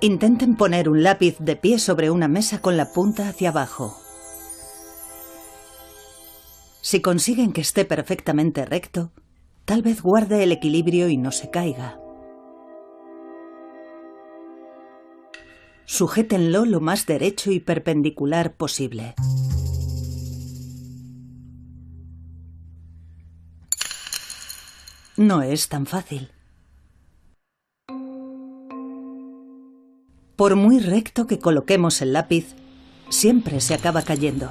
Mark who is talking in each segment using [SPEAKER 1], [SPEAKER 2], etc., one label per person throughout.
[SPEAKER 1] Intenten poner un lápiz de pie sobre una mesa con la punta hacia abajo. Si consiguen que esté perfectamente recto, tal vez guarde el equilibrio y no se caiga. Sujétenlo lo más derecho y perpendicular posible. No es tan fácil. Por muy recto que coloquemos el lápiz, siempre se acaba cayendo.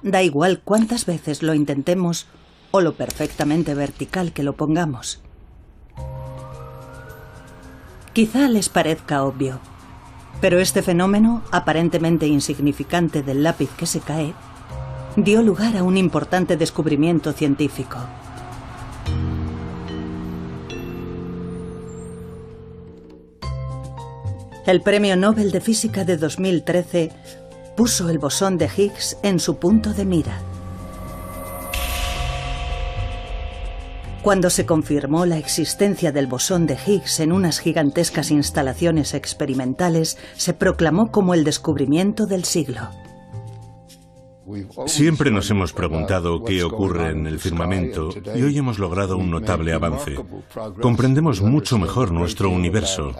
[SPEAKER 1] Da igual cuántas veces lo intentemos o lo perfectamente vertical que lo pongamos. Quizá les parezca obvio, pero este fenómeno, aparentemente insignificante del lápiz que se cae, dio lugar a un importante descubrimiento científico. El Premio Nobel de Física de 2013 puso el bosón de Higgs en su punto de mira. Cuando se confirmó la existencia del bosón de Higgs en unas gigantescas instalaciones experimentales, se proclamó como el descubrimiento del siglo.
[SPEAKER 2] Siempre nos hemos preguntado qué ocurre en el firmamento y hoy hemos logrado un notable avance. Comprendemos mucho mejor nuestro universo.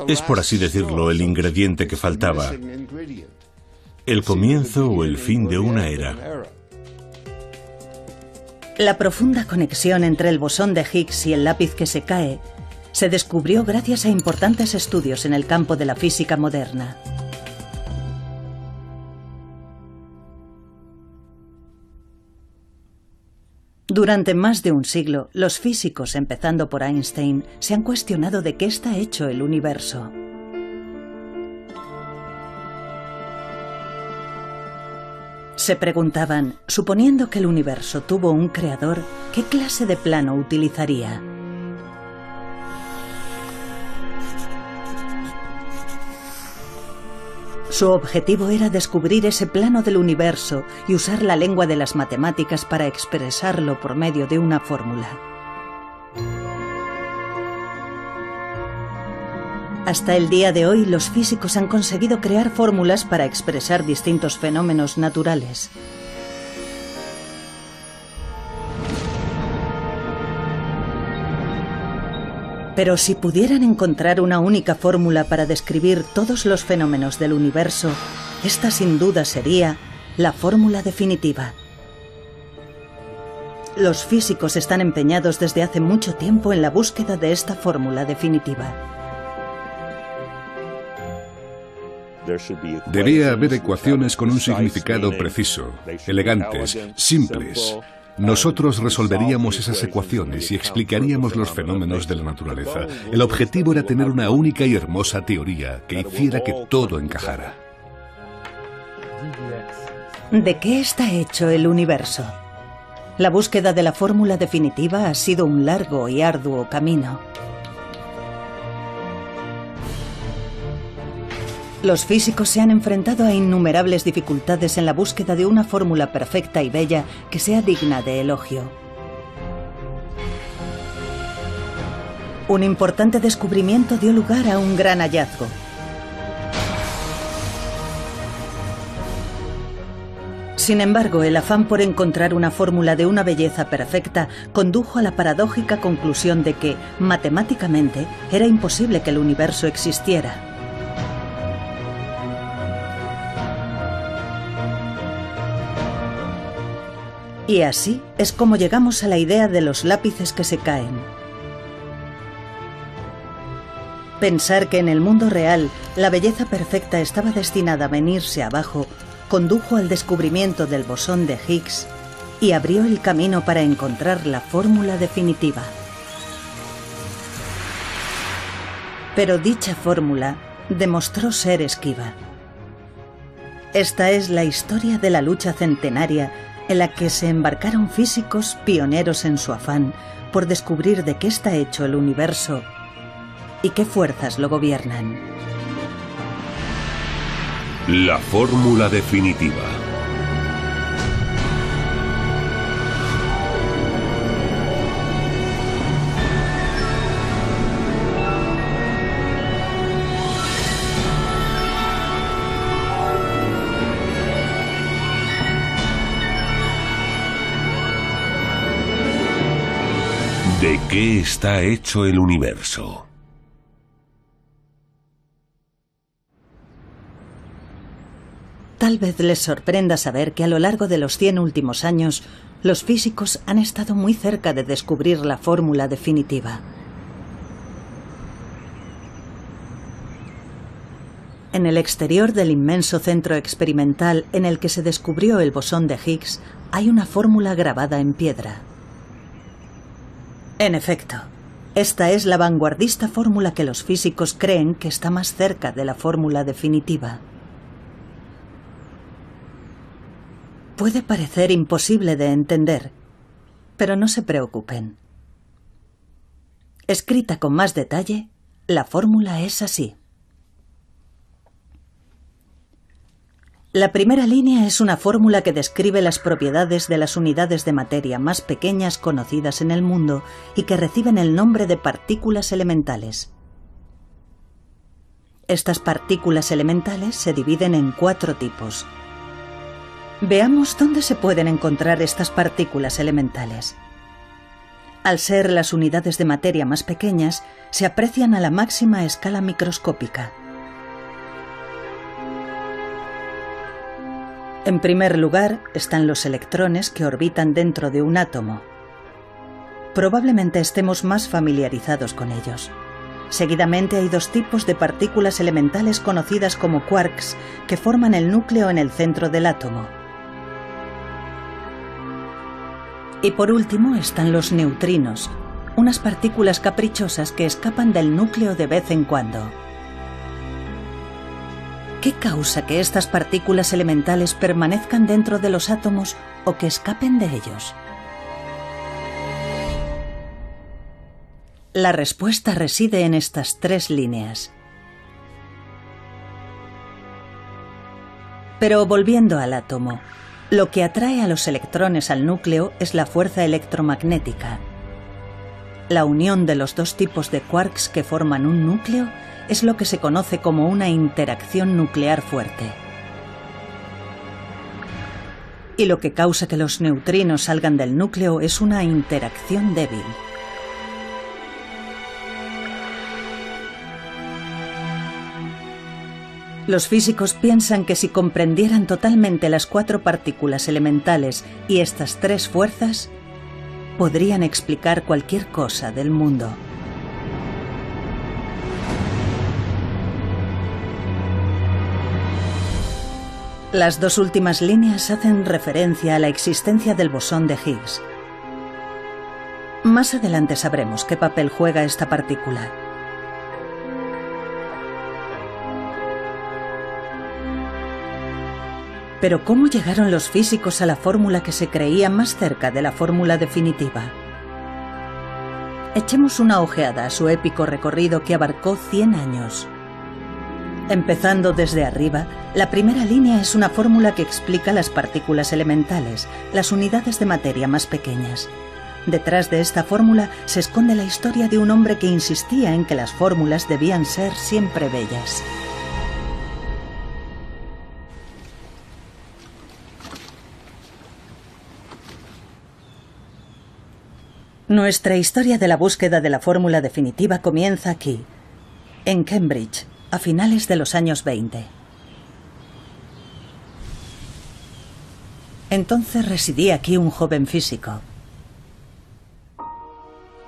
[SPEAKER 2] Es, por así decirlo, el ingrediente que faltaba. El comienzo o el fin de una era.
[SPEAKER 1] La profunda conexión entre el bosón de Higgs y el lápiz que se cae se descubrió gracias a importantes estudios en el campo de la física moderna. Durante más de un siglo, los físicos, empezando por Einstein, se han cuestionado de qué está hecho el universo. Se preguntaban, suponiendo que el universo tuvo un creador, ¿qué clase de plano utilizaría? Su objetivo era descubrir ese plano del universo y usar la lengua de las matemáticas para expresarlo por medio de una fórmula. Hasta el día de hoy, los físicos han conseguido crear fórmulas para expresar distintos fenómenos naturales. Pero si pudieran encontrar una única fórmula para describir todos los fenómenos del universo, esta sin duda sería la fórmula definitiva. Los físicos están empeñados desde hace mucho tiempo en la búsqueda de esta fórmula definitiva.
[SPEAKER 3] Debía haber ecuaciones con un significado preciso, elegantes, simples. Nosotros resolveríamos esas ecuaciones y explicaríamos los fenómenos de la naturaleza. El objetivo era tener una única y hermosa teoría que hiciera que todo encajara.
[SPEAKER 1] ¿De qué está hecho el universo? La búsqueda de la fórmula definitiva ha sido un largo y arduo camino. Los físicos se han enfrentado a innumerables dificultades en la búsqueda de una fórmula perfecta y bella que sea digna de elogio. Un importante descubrimiento dio lugar a un gran hallazgo. Sin embargo, el afán por encontrar una fórmula de una belleza perfecta condujo a la paradójica conclusión de que, matemáticamente, era imposible que el universo existiera. Y así es como llegamos a la idea de los lápices que se caen. Pensar que en el mundo real la belleza perfecta estaba destinada a venirse abajo condujo al descubrimiento del bosón de Higgs y abrió el camino para encontrar la fórmula definitiva. Pero dicha fórmula demostró ser esquiva. Esta es la historia de la lucha centenaria en la que se embarcaron físicos pioneros en su afán por descubrir de qué está hecho el universo y qué fuerzas lo gobiernan.
[SPEAKER 4] La fórmula definitiva. ¿De qué está hecho el universo?
[SPEAKER 1] Tal vez les sorprenda saber que a lo largo de los 100 últimos años, los físicos han estado muy cerca de descubrir la fórmula definitiva. En el exterior del inmenso centro experimental en el que se descubrió el bosón de Higgs, hay una fórmula grabada en piedra. En efecto, esta es la vanguardista fórmula que los físicos creen que está más cerca de la fórmula definitiva. Puede parecer imposible de entender, pero no se preocupen. Escrita con más detalle, la fórmula es así. La primera línea es una fórmula que describe las propiedades de las unidades de materia más pequeñas conocidas en el mundo y que reciben el nombre de partículas elementales. Estas partículas elementales se dividen en 4 tipos. Veamos dónde se pueden encontrar estas partículas elementales. Al ser las unidades de materia más pequeñas, se aprecian a la máxima escala microscópica. En primer lugar, están los electrones que orbitan dentro de un átomo. Probablemente estemos más familiarizados con ellos. Seguidamente hay 2 tipos de partículas elementales conocidas como quarks, que forman el núcleo en el centro del átomo. Y por último están los neutrinos, unas partículas caprichosas que escapan del núcleo de vez en cuando. ¿Qué causa que estas partículas elementales permanezcan dentro de los átomos o que escapen de ellos? La respuesta reside en estas 3 líneas. Pero volviendo al átomo, lo que atrae a los electrones al núcleo es la fuerza electromagnética. La unión de los 2 tipos de quarks que forman un núcleo es lo que se conoce como una interacción nuclear fuerte. Y lo que causa que los neutrinos salgan del núcleo es una interacción débil. Los físicos piensan que si comprendieran totalmente las 4 partículas elementales y estas 3 fuerzas, podrían explicar cualquier cosa del mundo. Las 2 últimas líneas hacen referencia a la existencia del bosón de Higgs. Más adelante sabremos qué papel juega esta partícula. Pero ¿cómo llegaron los físicos a la fórmula que se creía más cerca de la fórmula definitiva? Echemos una ojeada a su épico recorrido que abarcó 100 años. Empezando desde arriba, la primera línea es una fórmula que explica las partículas elementales, las unidades de materia más pequeñas. Detrás de esta fórmula se esconde la historia de un hombre que insistía en que las fórmulas debían ser siempre bellas. Nuestra historia de la búsqueda de la fórmula definitiva comienza aquí, en Cambridge, a finales de los años 20. Entonces residía aquí un joven físico.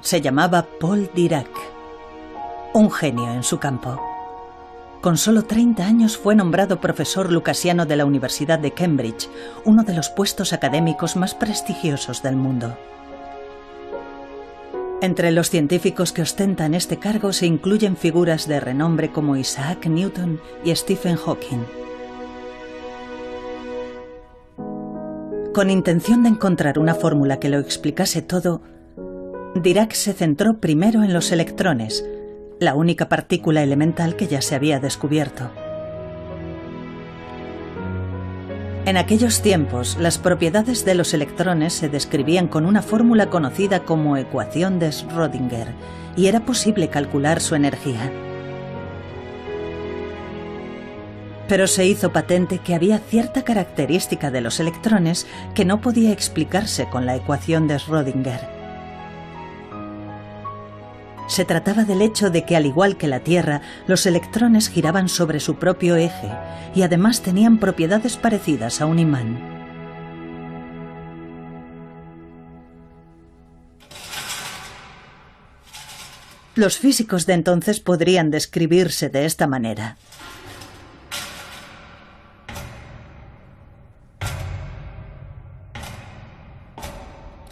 [SPEAKER 1] Se llamaba Paul Dirac, un genio en su campo. Con solo 30 años fue nombrado profesor lucasiano de la Universidad de Cambridge, uno de los puestos académicos más prestigiosos del mundo. Entre los científicos que ostentan este cargo se incluyen figuras de renombre como Isaac Newton y Stephen Hawking. Con intención de encontrar una fórmula que lo explicase todo, Dirac se centró primero en los electrones, la única partícula elemental que ya se había descubierto. En aquellos tiempos, las propiedades de los electrones se describían con una fórmula conocida como ecuación de Schrödinger, y era posible calcular su energía. Pero se hizo patente que había cierta característica de los electrones que no podía explicarse con la ecuación de Schrödinger. Se trataba del hecho de que, al igual que la Tierra, los electrones giraban sobre su propio eje y además tenían propiedades parecidas a un imán. Los físicos de entonces podrían describirse de esta manera.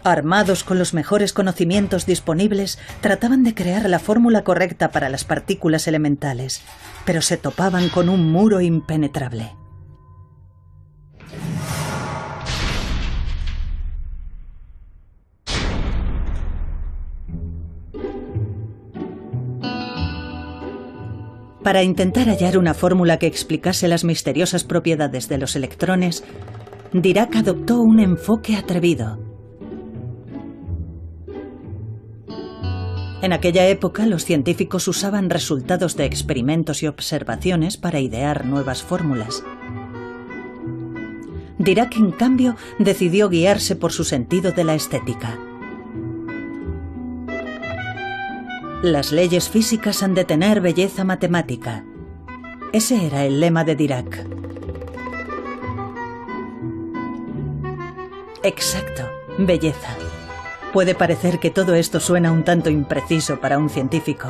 [SPEAKER 1] Armados con los mejores conocimientos disponibles, trataban de crear la fórmula correcta para las partículas elementales, pero se topaban con un muro impenetrable. Para intentar hallar una fórmula que explicase las misteriosas propiedades de los electrones, Dirac adoptó un enfoque atrevido. En aquella época, los científicos usaban resultados de experimentos y observaciones para idear nuevas fórmulas. Dirac, en cambio, decidió guiarse por su sentido de la estética. Las leyes físicas han de tener belleza matemática. Ese era el lema de Dirac. Exacto, belleza. Puede parecer que todo esto suena un tanto impreciso para un científico.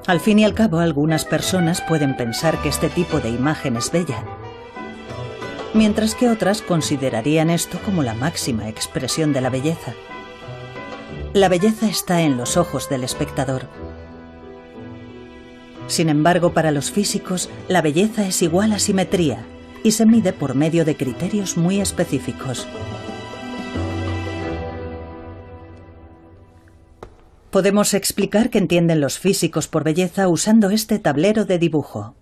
[SPEAKER 1] Al fin y al cabo, algunas personas pueden pensar que este tipo de imagen es bella, mientras que otras considerarían esto como la máxima expresión de la belleza. La belleza está en los ojos del espectador. Sin embargo, para los físicos, la belleza es igual a simetría y se mide por medio de criterios muy específicos. Podemos explicar qué entienden los físicos por belleza usando este tablero de dibujo.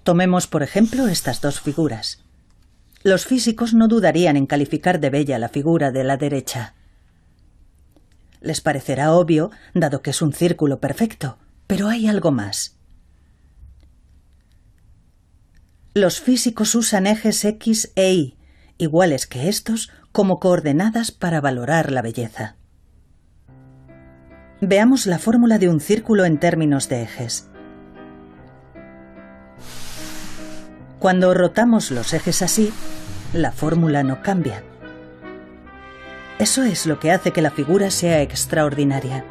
[SPEAKER 1] Tomemos, por ejemplo, estas dos figuras. Los físicos no dudarían en calificar de bella la figura de la derecha. Les parecerá obvio, dado que es un círculo perfecto, pero hay algo más. Los físicos usan ejes X e Y, iguales que estos, como coordenadas para valorar la belleza. Veamos la fórmula de un círculo en términos de ejes. Cuando rotamos los ejes así, la fórmula no cambia. Eso es lo que hace que la figura sea extraordinaria.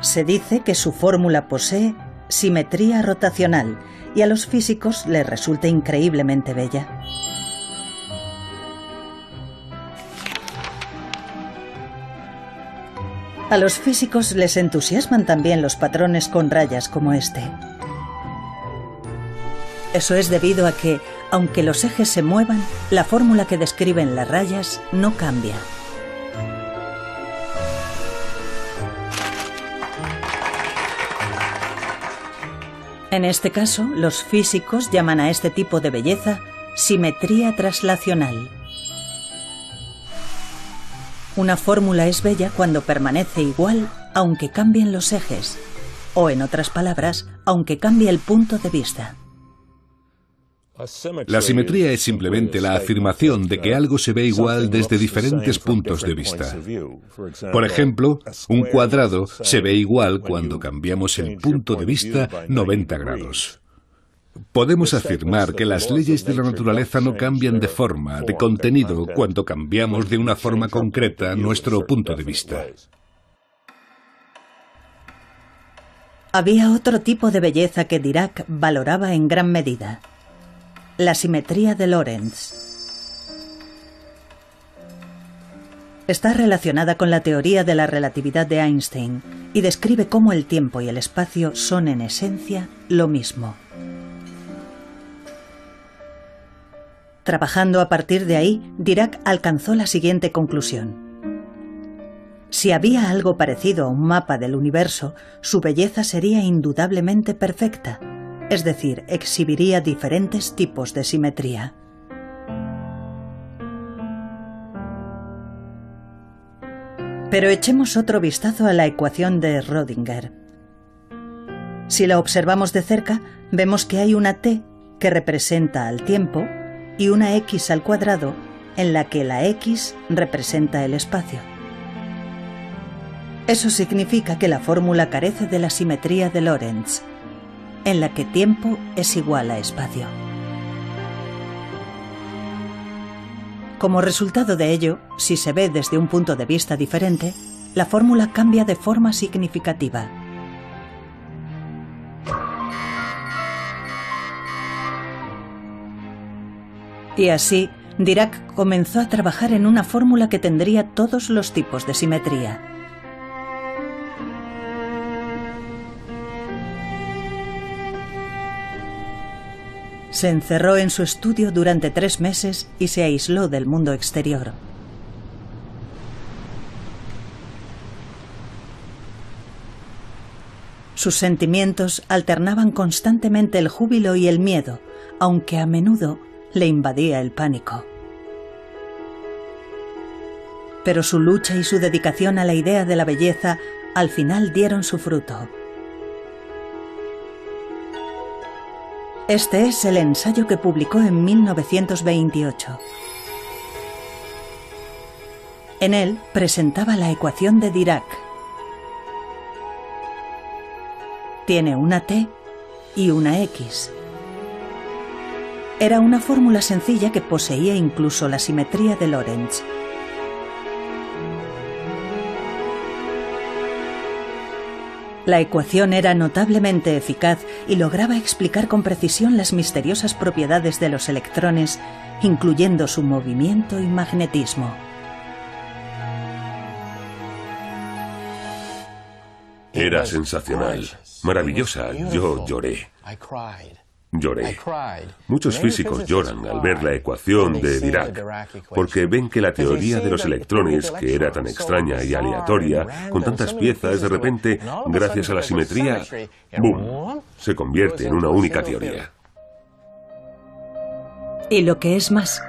[SPEAKER 1] Se dice que su fórmula posee simetría rotacional y a los físicos les resulta increíblemente bella. A los físicos les entusiasman también los patrones con rayas como este. Eso es debido a que, aunque los ejes se muevan, la fórmula que describen las rayas no cambia. En este caso, los físicos llaman a este tipo de belleza simetría traslacional. Una fórmula es bella cuando permanece igual aunque cambien los ejes, o en otras palabras, aunque cambie el punto de vista.
[SPEAKER 3] La simetría es simplemente la afirmación de que algo se ve igual desde diferentes puntos de vista. Por ejemplo, un cuadrado se ve igual cuando cambiamos el punto de vista 90 grados. Podemos afirmar que las leyes de la naturaleza no cambian de forma, de contenido, cuando cambiamos de una forma concreta nuestro punto de vista.
[SPEAKER 1] Había otro tipo de belleza que Dirac valoraba en gran medida: la simetría de Lorentz. Está relacionada con la teoría de la relatividad de Einstein y describe cómo el tiempo y el espacio son en esencia lo mismo. Trabajando a partir de ahí, Dirac alcanzó la siguiente conclusión. Si había algo parecido a un mapa del universo, su belleza sería indudablemente perfecta, es decir, exhibiría diferentes tipos de simetría. Pero echemos otro vistazo a la ecuación de Schrödinger. Si la observamos de cerca, vemos que hay una t que representa al tiempo y una x al cuadrado en la que la X representa el espacio. Eso significa que la fórmula carece de la simetría de Lorentz, en la que tiempo es igual a espacio. Como resultado de ello, si se ve desde un punto de vista diferente, la fórmula cambia de forma significativa. Y así, Dirac comenzó a trabajar en una fórmula que tendría todos los tipos de simetría. Se encerró en su estudio durante 3 meses y se aisló del mundo exterior. Sus sentimientos alternaban constantemente el júbilo y el miedo, aunque a menudo le invadía el pánico. Pero su lucha y su dedicación a la idea de la belleza al final dieron su fruto. Este es el ensayo que publicó en 1928. En él presentaba la ecuación de Dirac. Tiene una T y una X. Era una fórmula sencilla que poseía incluso la simetría de Lorentz. La ecuación era notablemente eficaz y lograba explicar con precisión las misteriosas propiedades de los electrones, incluyendo su movimiento y magnetismo.
[SPEAKER 4] Era sensacional, maravillosa. Yo lloré. Lloré. Muchos físicos lloran al ver la ecuación de Dirac, porque ven que la teoría de los electrones, que era tan extraña y aleatoria, con tantas piezas, de repente, gracias a la simetría, ¡boom!, se convierte en una única teoría.
[SPEAKER 1] Y lo que es más,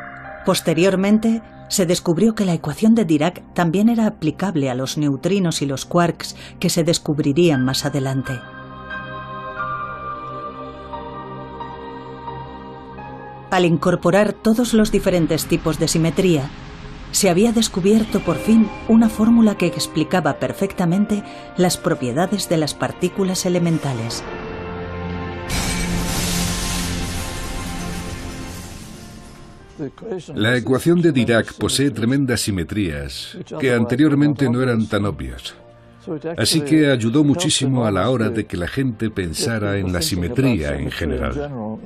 [SPEAKER 1] posteriormente se descubrió que la ecuación de Dirac también era aplicable a los neutrinos y los quarks que se descubrirían más adelante. Al incorporar todos los diferentes tipos de simetría, se había descubierto por fin una fórmula que explicaba perfectamente las propiedades de las partículas elementales.
[SPEAKER 3] La ecuación de Dirac posee tremendas simetrías que anteriormente no eran tan obvias. Así que ayudó muchísimo a la hora de que la gente pensara en la simetría en general.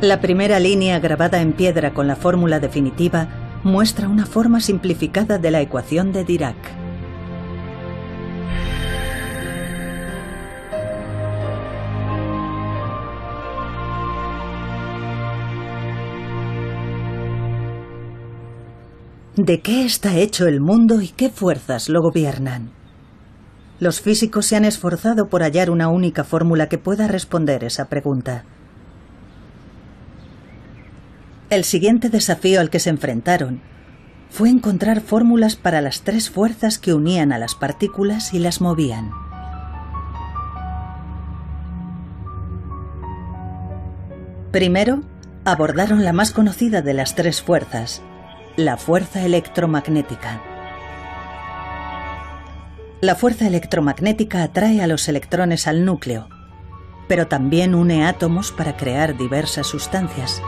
[SPEAKER 1] La primera línea grabada en piedra con la fórmula definitiva muestra una forma simplificada de la ecuación de Dirac. ¿De qué está hecho el mundo y qué fuerzas lo gobiernan? Los físicos se han esforzado por hallar una única fórmula que pueda responder esa pregunta. El siguiente desafío al que se enfrentaron fue encontrar fórmulas para las 3 fuerzas que unían a las partículas y las movían. Primero, abordaron la más conocida de las 3 fuerzas, la fuerza electromagnética. La fuerza electromagnética atrae a los electrones al núcleo, pero también une átomos para crear diversas sustancias.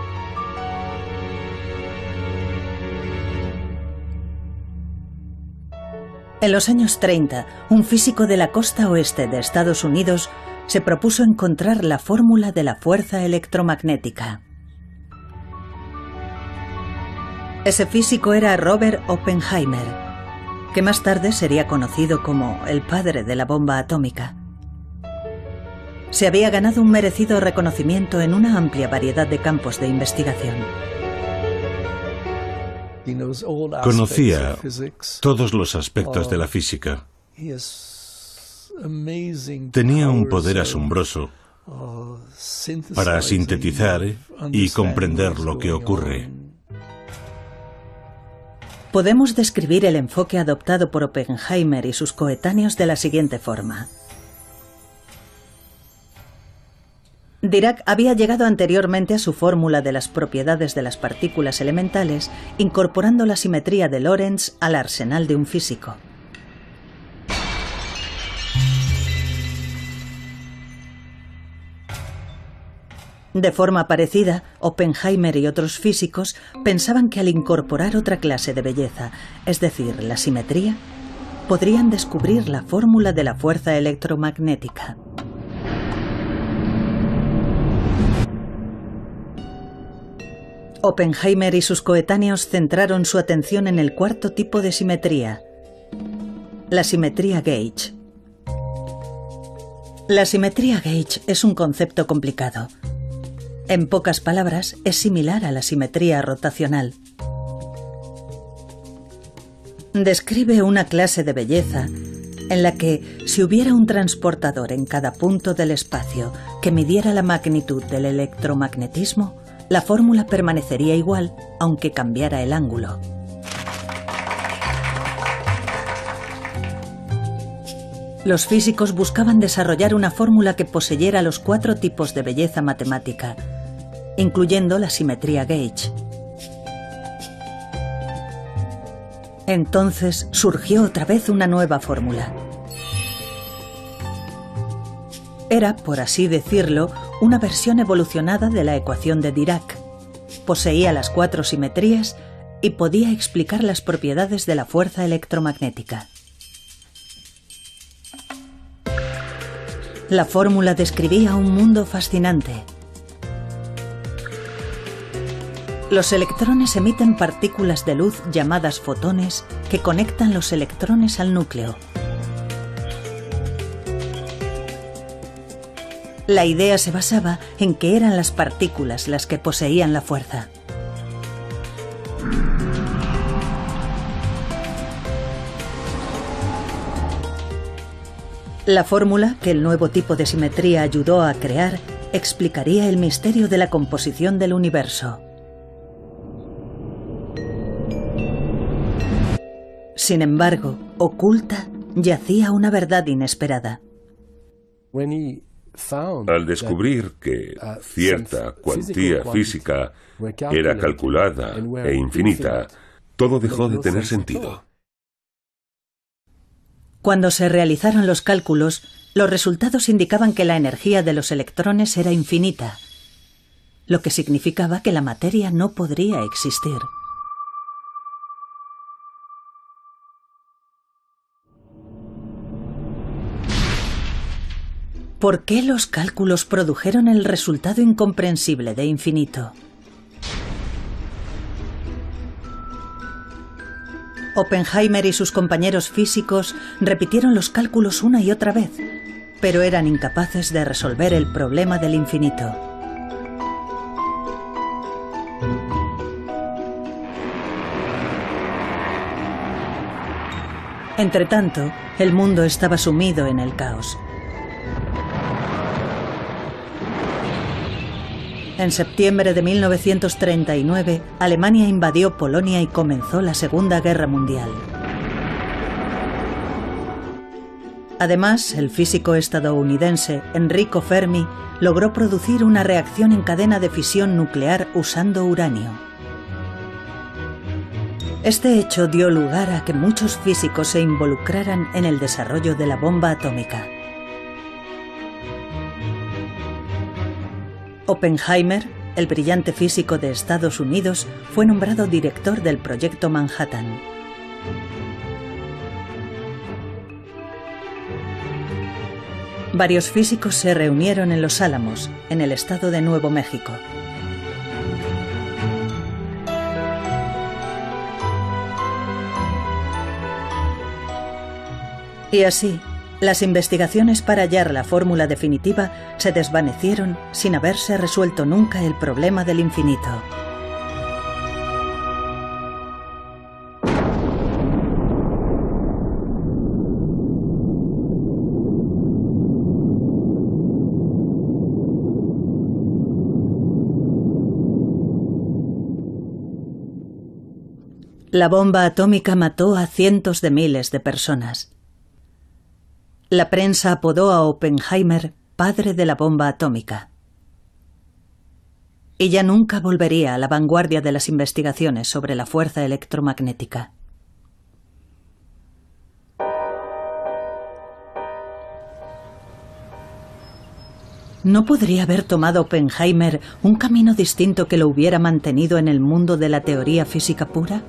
[SPEAKER 1] En los años 30, un físico de la costa oeste de Estados Unidos se propuso encontrar la fórmula de la fuerza electromagnética. Ese físico era Robert Oppenheimer, que más tarde sería conocido como el padre de la bomba atómica. Se había ganado un merecido reconocimiento en una amplia variedad de campos de investigación.
[SPEAKER 2] Conocía todos los aspectos de la física. Tenía un poder asombroso para sintetizar y comprender lo que ocurre.
[SPEAKER 1] Podemos describir el enfoque adoptado por Oppenheimer y sus coetáneos de la siguiente forma. Dirac había llegado anteriormente a su fórmula de las propiedades de las partículas elementales, incorporando la simetría de Lorentz al arsenal de un físico. De forma parecida, Oppenheimer y otros físicos pensaban que al incorporar otra clase de belleza, es decir, la simetría, podrían descubrir la fórmula de la fuerza electromagnética. Oppenheimer y sus coetáneos centraron su atención en el cuarto tipo de simetría, la simetría gauge. La simetría gauge es un concepto complicado. En pocas palabras, es similar a la simetría rotacional. Describe una clase de belleza en la que, si hubiera un transportador en cada punto del espacio que midiera la magnitud del electromagnetismo, la fórmula permanecería igual, aunque cambiara el ángulo. Los físicos buscaban desarrollar una fórmula que poseyera los 4 tipos de belleza matemática, incluyendo la simetría gauge. Entonces surgió otra vez una nueva fórmula. Era, por así decirlo, una versión evolucionada de la ecuación de Dirac. Poseía las 4 simetrías y podía explicar las propiedades de la fuerza electromagnética. La fórmula describía un mundo fascinante. Los electrones emiten partículas de luz llamadas fotones que conectan los electrones al núcleo. La idea se basaba en que eran las partículas las que poseían la fuerza. La fórmula que el nuevo tipo de simetría ayudó a crear explicaría el misterio de la composición del universo. Sin embargo, oculta yacía una verdad inesperada.
[SPEAKER 4] Al descubrir que cierta cuantía física era calculada e infinita, todo dejó de tener sentido.
[SPEAKER 1] Cuando se realizaron los cálculos, los resultados indicaban que la energía de los electrones era infinita, lo que significaba que la materia no podría existir. ¿Por qué los cálculos produjeron el resultado incomprensible de infinito? Oppenheimer y sus compañeros físicos repitieron los cálculos una y otra vez, pero eran incapaces de resolver el problema del infinito. Entretanto, el mundo estaba sumido en el caos. En septiembre de 1939, Alemania invadió Polonia y comenzó la Segunda Guerra Mundial. Además, el físico estadounidense Enrico Fermi logró producir una reacción en cadena de fisión nuclear usando uranio. Este hecho dio lugar a que muchos físicos se involucraran en el desarrollo de la bomba atómica. Oppenheimer, el brillante físico de Estados Unidos, fue nombrado director del Proyecto Manhattan. Varios físicos se reunieron en Los Álamos, en el estado de Nuevo México. Y así, las investigaciones para hallar la fórmula definitiva se desvanecieron sin haberse resuelto nunca el problema del infinito. La bomba atómica mató a cientos de miles de personas. La prensa apodó a Oppenheimer padre de la bomba atómica. y ya nunca volvería a la vanguardia de las investigaciones sobre la fuerza electromagnética. ¿No podría haber tomado Oppenheimer un camino distinto que lo hubiera mantenido en el mundo de la teoría física pura?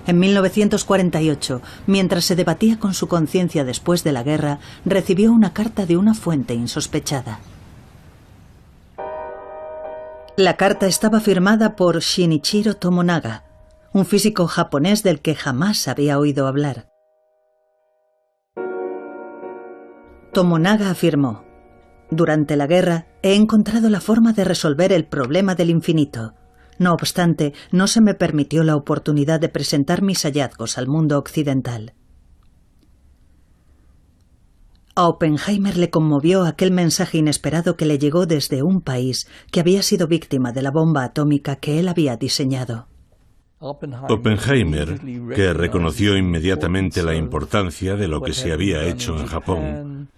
[SPEAKER 1] En 1948, mientras se debatía con su conciencia después de la guerra, recibió una carta de una fuente insospechada. La carta estaba firmada por Shinichiro Tomonaga, un físico japonés del que jamás había oído hablar. Tomonaga afirmó: durante la guerra he encontrado la forma de resolver el problema del infinito. No obstante, no se me permitió la oportunidad de presentar mis hallazgos al mundo occidental. A Oppenheimer le conmovió aquel mensaje inesperado que le llegó desde un país que había sido víctima de la bomba atómica que él había diseñado.
[SPEAKER 2] Oppenheimer, que reconoció inmediatamente la importancia de lo que se había hecho en Japón,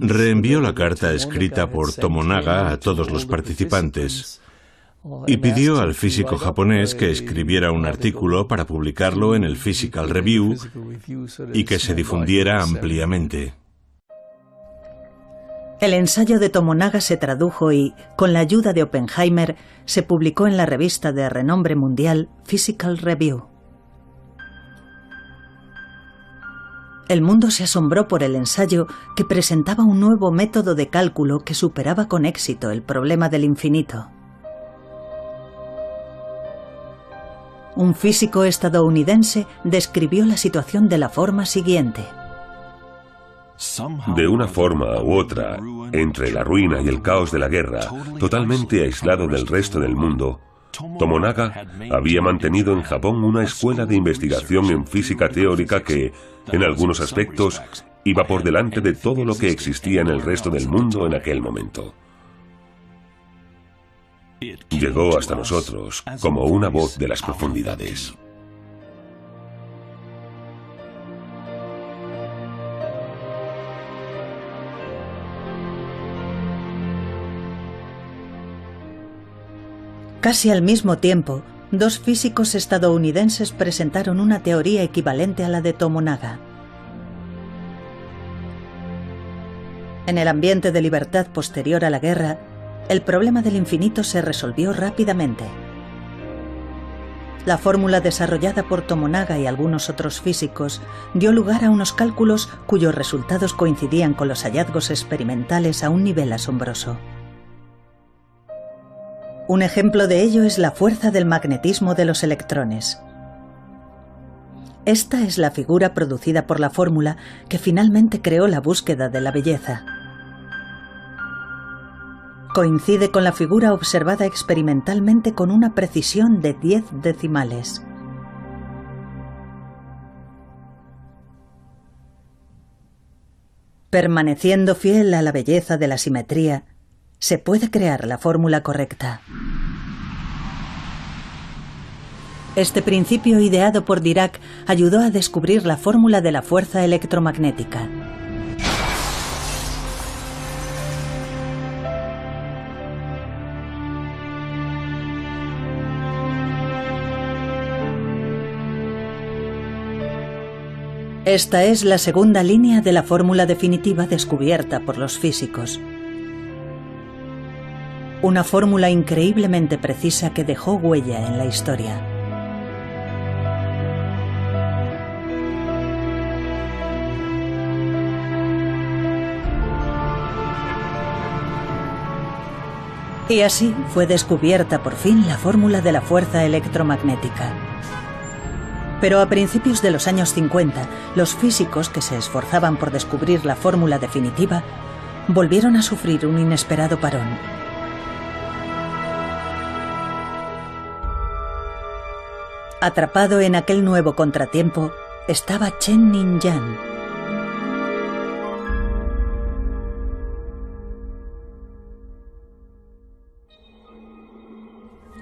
[SPEAKER 2] reenvió la carta escrita por Tomonaga a todos los participantes y pidió al físico japonés que escribiera un artículo para publicarlo en el Physical Review y que se difundiera ampliamente.
[SPEAKER 1] El ensayo de Tomonaga se tradujo y, con la ayuda de Oppenheimer, se publicó en la revista de renombre mundial Physical Review. El mundo se asombró por el ensayo, que presentaba un nuevo método de cálculo que superaba con éxito el problema del infinito. Un físico estadounidense describió la situación de la forma siguiente.
[SPEAKER 4] De una forma u otra, entre la ruina y el caos de la guerra, totalmente aislado del resto del mundo, Tomonaga había mantenido en Japón una escuela de investigación en física teórica que, en algunos aspectos, iba por delante de todo lo que existía en el resto del mundo en aquel momento. Llegó hasta nosotros como una voz de las profundidades.
[SPEAKER 1] Casi al mismo tiempo, dos físicos estadounidenses presentaron una teoría equivalente a la de Tomonaga. En el ambiente de libertad posterior a la guerra, el problema del infinito se resolvió rápidamente. La fórmula desarrollada por Tomonaga y algunos otros físicos dio lugar a unos cálculos cuyos resultados coincidían con los hallazgos experimentales a un nivel asombroso. Un ejemplo de ello es la fuerza del magnetismo de los electrones. Esta es la figura producida por la fórmula que finalmente creó la búsqueda de la belleza. Coincide con la figura observada experimentalmente con una precisión de 10 decimales. Permaneciendo fiel a la belleza de la simetría, se puede crear la fórmula correcta. Este principio ideado por Dirac ayudó a descubrir la fórmula de la fuerza electromagnética. Esta es la segunda línea de la fórmula definitiva descubierta por los físicos. Una fórmula increíblemente precisa que dejó huella en la historia. Y así fue descubierta por fin la fórmula de la fuerza electromagnética. Pero a principios de los años 50, los físicos que se esforzaban por descubrir la fórmula definitiva volvieron a sufrir un inesperado parón. Atrapado en aquel nuevo contratiempo estaba Chen Ning-yan.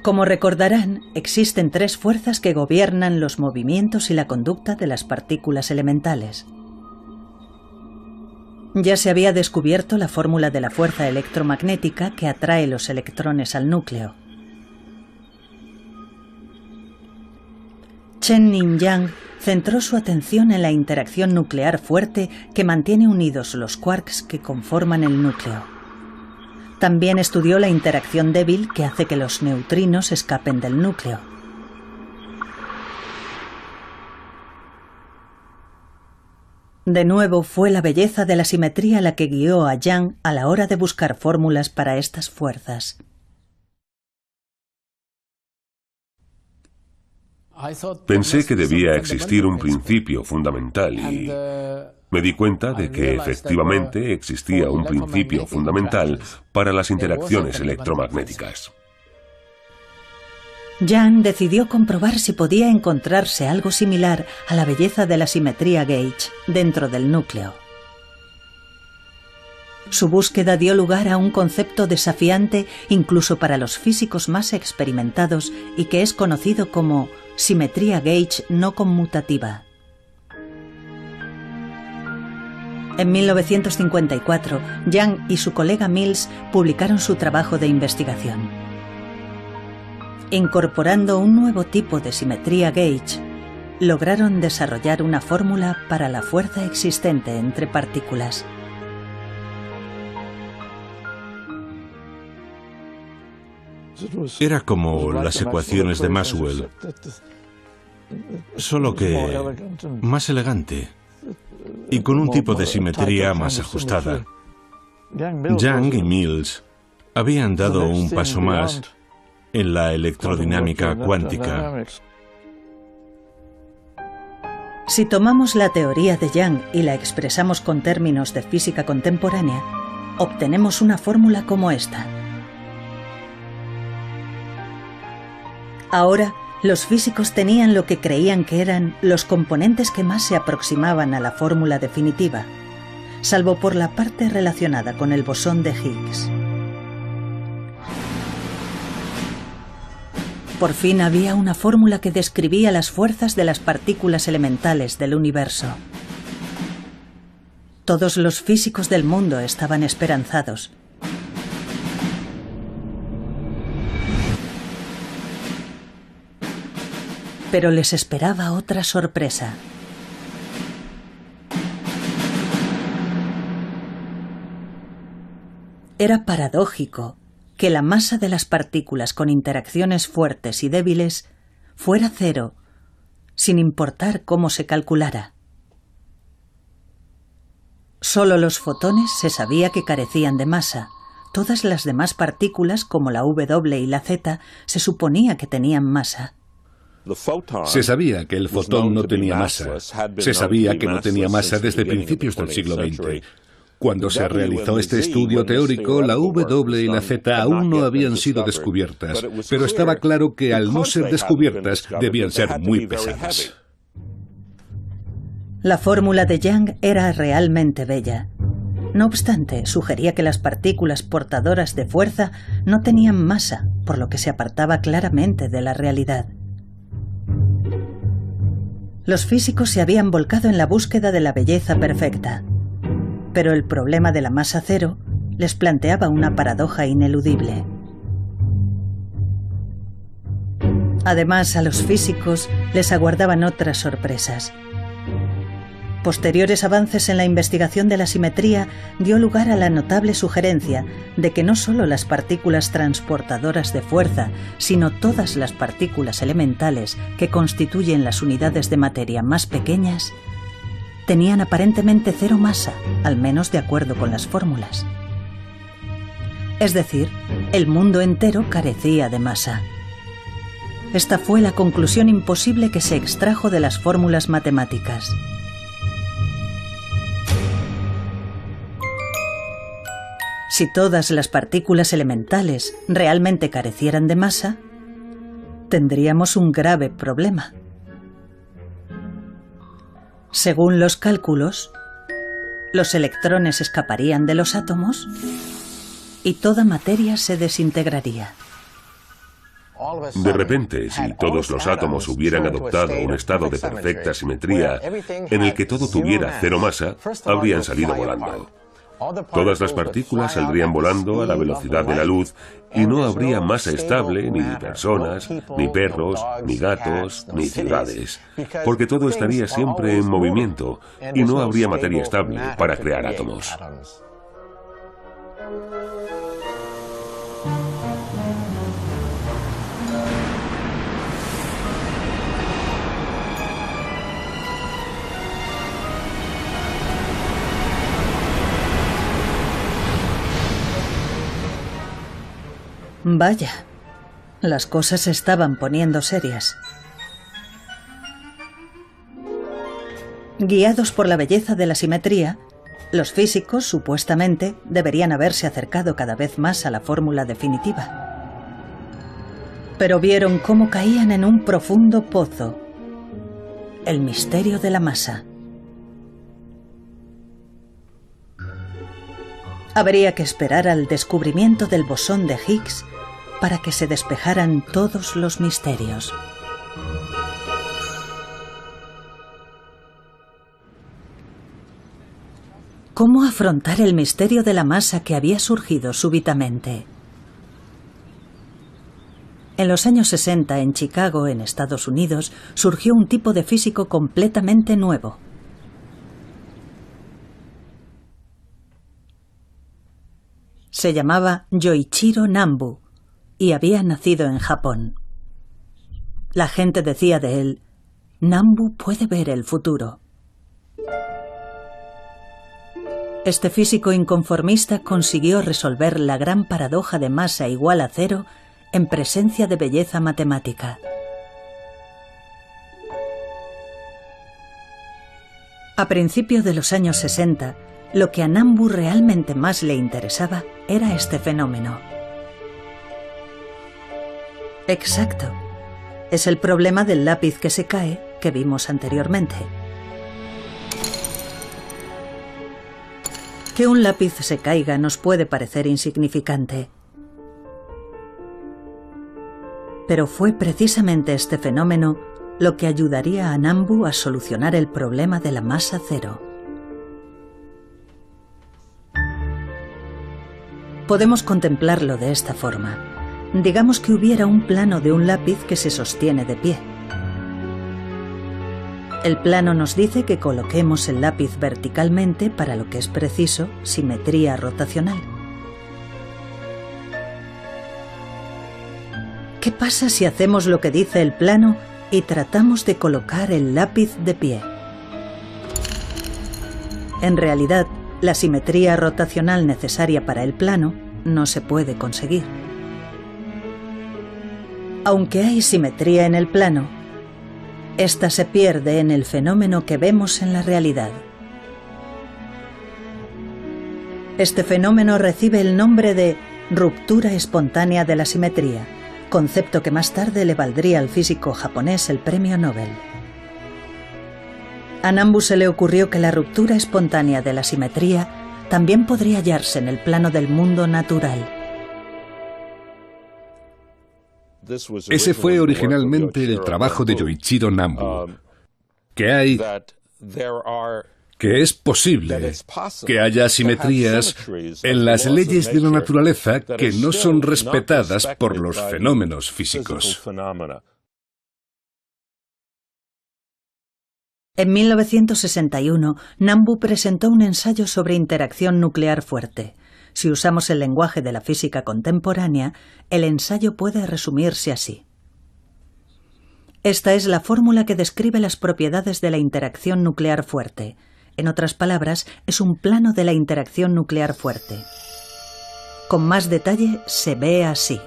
[SPEAKER 1] Como recordarán, existen tres fuerzas que gobiernan los movimientos y la conducta de las partículas elementales. Ya se había descubierto la fórmula de la fuerza electromagnética que atrae los electrones al núcleo. Chen-Ning Yang centró su atención en la interacción nuclear fuerte que mantiene unidos los quarks que conforman el núcleo. También estudió la interacción débil que hace que los neutrinos escapen del núcleo. De nuevo fue la belleza de la simetría la que guió a Yang a la hora de buscar fórmulas para estas fuerzas.
[SPEAKER 4] Pensé que debía existir un principio fundamental y me di cuenta de que efectivamente existía un principio fundamental para las interacciones electromagnéticas.
[SPEAKER 1] Yang decidió comprobar si podía encontrarse algo similar a la belleza de la simetría gauge dentro del núcleo. Su búsqueda dio lugar a un concepto desafiante incluso para los físicos más experimentados y que es conocido como simetría gauge no conmutativa. En 1954, Yang y su colega Mills publicaron su trabajo de investigación. Incorporando un nuevo tipo de simetría gauge, lograron desarrollar una fórmula para la fuerza existente entre partículas.
[SPEAKER 2] Era como las ecuaciones de Maxwell, solo que más elegante y con un tipo de simetría más ajustada. Yang y Mills habían dado un paso más en la electrodinámica cuántica.
[SPEAKER 1] Si tomamos la teoría de Yang y la expresamos con términos de física contemporánea, obtenemos una fórmula como esta. Ahora, los físicos tenían lo que creían que eran los componentes que más se aproximaban a la fórmula definitiva, salvo por la parte relacionada con el bosón de Higgs. Por fin había una fórmula que describía las fuerzas de las partículas elementales del universo. Todos los físicos del mundo estaban esperanzados. Pero les esperaba otra sorpresa. Era paradójico que la masa de las partículas con interacciones fuertes y débiles fuera cero, sin importar cómo se calculara. Solo los fotones se sabía que carecían de masa. Todas las demás partículas, como la W y la Z, se suponía que tenían masa.
[SPEAKER 3] Se sabía que el fotón no tenía masa. Se sabía que no tenía masa desde principios del siglo XX. Cuando se realizó este estudio teórico, la W y la Z aún no habían sido descubiertas, pero estaba claro que al no ser descubiertas debían ser muy pesadas.
[SPEAKER 1] La fórmula de Yang era realmente bella. No obstante, sugería que las partículas portadoras de fuerza no tenían masa, por lo que se apartaba claramente de la realidad. Los físicos se habían volcado en la búsqueda de la belleza perfecta. Pero el problema de la masa cero les planteaba una paradoja ineludible. Además, a los físicos les aguardaban otras sorpresas. Posteriores avances en la investigación de la simetría dio lugar a la notable sugerencia de que no solo las partículas transportadoras de fuerza, sino todas las partículas elementales que constituyen las unidades de materia más pequeñas tenían aparentemente cero masa, al menos de acuerdo con las fórmulas. Es decir, el mundo entero carecía de masa. Esta fue la conclusión imposible que se extrajo de las fórmulas matemáticas. Si todas las partículas elementales realmente carecieran de masa, tendríamos un grave problema. Según los cálculos, los electrones escaparían de los átomos y toda materia se desintegraría.
[SPEAKER 4] De repente, si todos los átomos hubieran adoptado un estado de perfecta simetría en el que todo tuviera cero masa, habrían salido volando. Todas las partículas saldrían volando a la velocidad de la luz y no habría masa estable, ni personas, ni perros, ni gatos, ni ciudades, porque todo estaría siempre en movimiento y no habría materia estable para crear átomos.
[SPEAKER 1] Vaya, las cosas se estaban poniendo serias. Guiados por la belleza de la simetría, los físicos, supuestamente, deberían haberse acercado cada vez más a la fórmula definitiva. Pero vieron cómo caían en un profundo pozo. El misterio de la masa. Habría que esperar al descubrimiento del bosón de Higgs para que se despejaran todos los misterios. ¿Cómo afrontar el misterio de la masa que había surgido súbitamente? En los años 60, en Chicago, en Estados Unidos, surgió un tipo de físico completamente nuevo. Se llamaba Yoichiro Nambu y había nacido en Japón. La gente decía de él, Nambu puede ver el futuro. Este físico inconformista consiguió resolver la gran paradoja de masa igual a cero en presencia de belleza matemática. A principios de los años 60, lo que a Nambu realmente más le interesaba era este fenómeno. Exacto. Es el problema del lápiz que se cae que vimos anteriormente. Que un lápiz se caiga nos puede parecer insignificante. Pero fue precisamente este fenómeno lo que ayudaría a Nambu a solucionar el problema de la masa cero. Podemos contemplarlo de esta forma. Digamos que hubiera un plano de un lápiz que se sostiene de pie. El plano nos dice que coloquemos el lápiz verticalmente para lo que es preciso, simetría rotacional. ¿Qué pasa si hacemos lo que dice el plano y tratamos de colocar el lápiz de pie? En realidad, la simetría rotacional necesaria para el plano no se puede conseguir. Aunque hay simetría en el plano, esta se pierde en el fenómeno que vemos en la realidad. Este fenómeno recibe el nombre de ruptura espontánea de la simetría, concepto que más tarde le valdría al físico japonés el premio Nobel. A Nambu se le ocurrió que la ruptura espontánea de la simetría también podría hallarse en el plano del mundo natural.
[SPEAKER 3] Ese fue originalmente el trabajo de Yoichiro Nambu, que es posible que haya asimetrías en las leyes de la naturaleza que no son respetadas por los fenómenos físicos.
[SPEAKER 1] En 1961, Nambu presentó un ensayo sobre interacción nuclear fuerte. Si usamos el lenguaje de la física contemporánea, el ensayo puede resumirse así. Esta es la fórmula que describe las propiedades de la interacción nuclear fuerte. En otras palabras, es un plano de la interacción nuclear fuerte. Con más detalle, se ve así.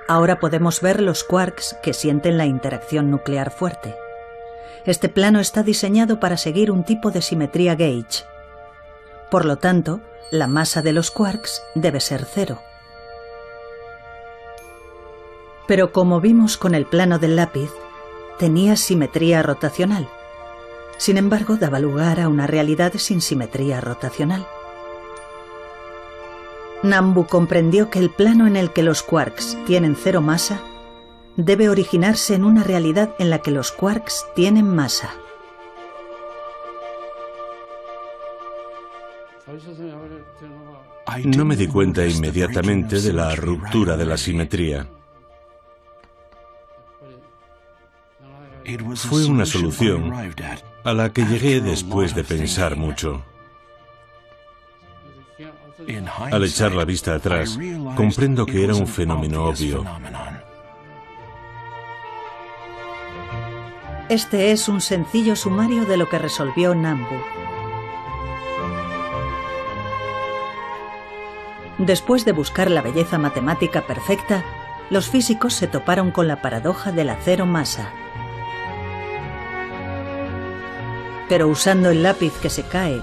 [SPEAKER 1] Ahora podemos ver los quarks que sienten la interacción nuclear fuerte. Este plano está diseñado para seguir un tipo de simetría gauge. Por lo tanto, la masa de los quarks debe ser cero. Pero como vimos con el plano del lápiz, tenía simetría rotacional. Sin embargo, daba lugar a una realidad sin simetría rotacional. Nambu comprendió que el plano en el que los quarks tienen cero masa debe originarse en una realidad en la que los quarks tienen masa.
[SPEAKER 2] No me di cuenta inmediatamente de la ruptura de la simetría. Fue una solución a la que llegué después de pensar mucho. Al echar la vista atrás, comprendo que era un fenómeno obvio.
[SPEAKER 1] Este es un sencillo sumario de lo que resolvió Nambu. Después de buscar la belleza matemática perfecta, los físicos se toparon con la paradoja de la cero masa. Pero usando el lápiz que se cae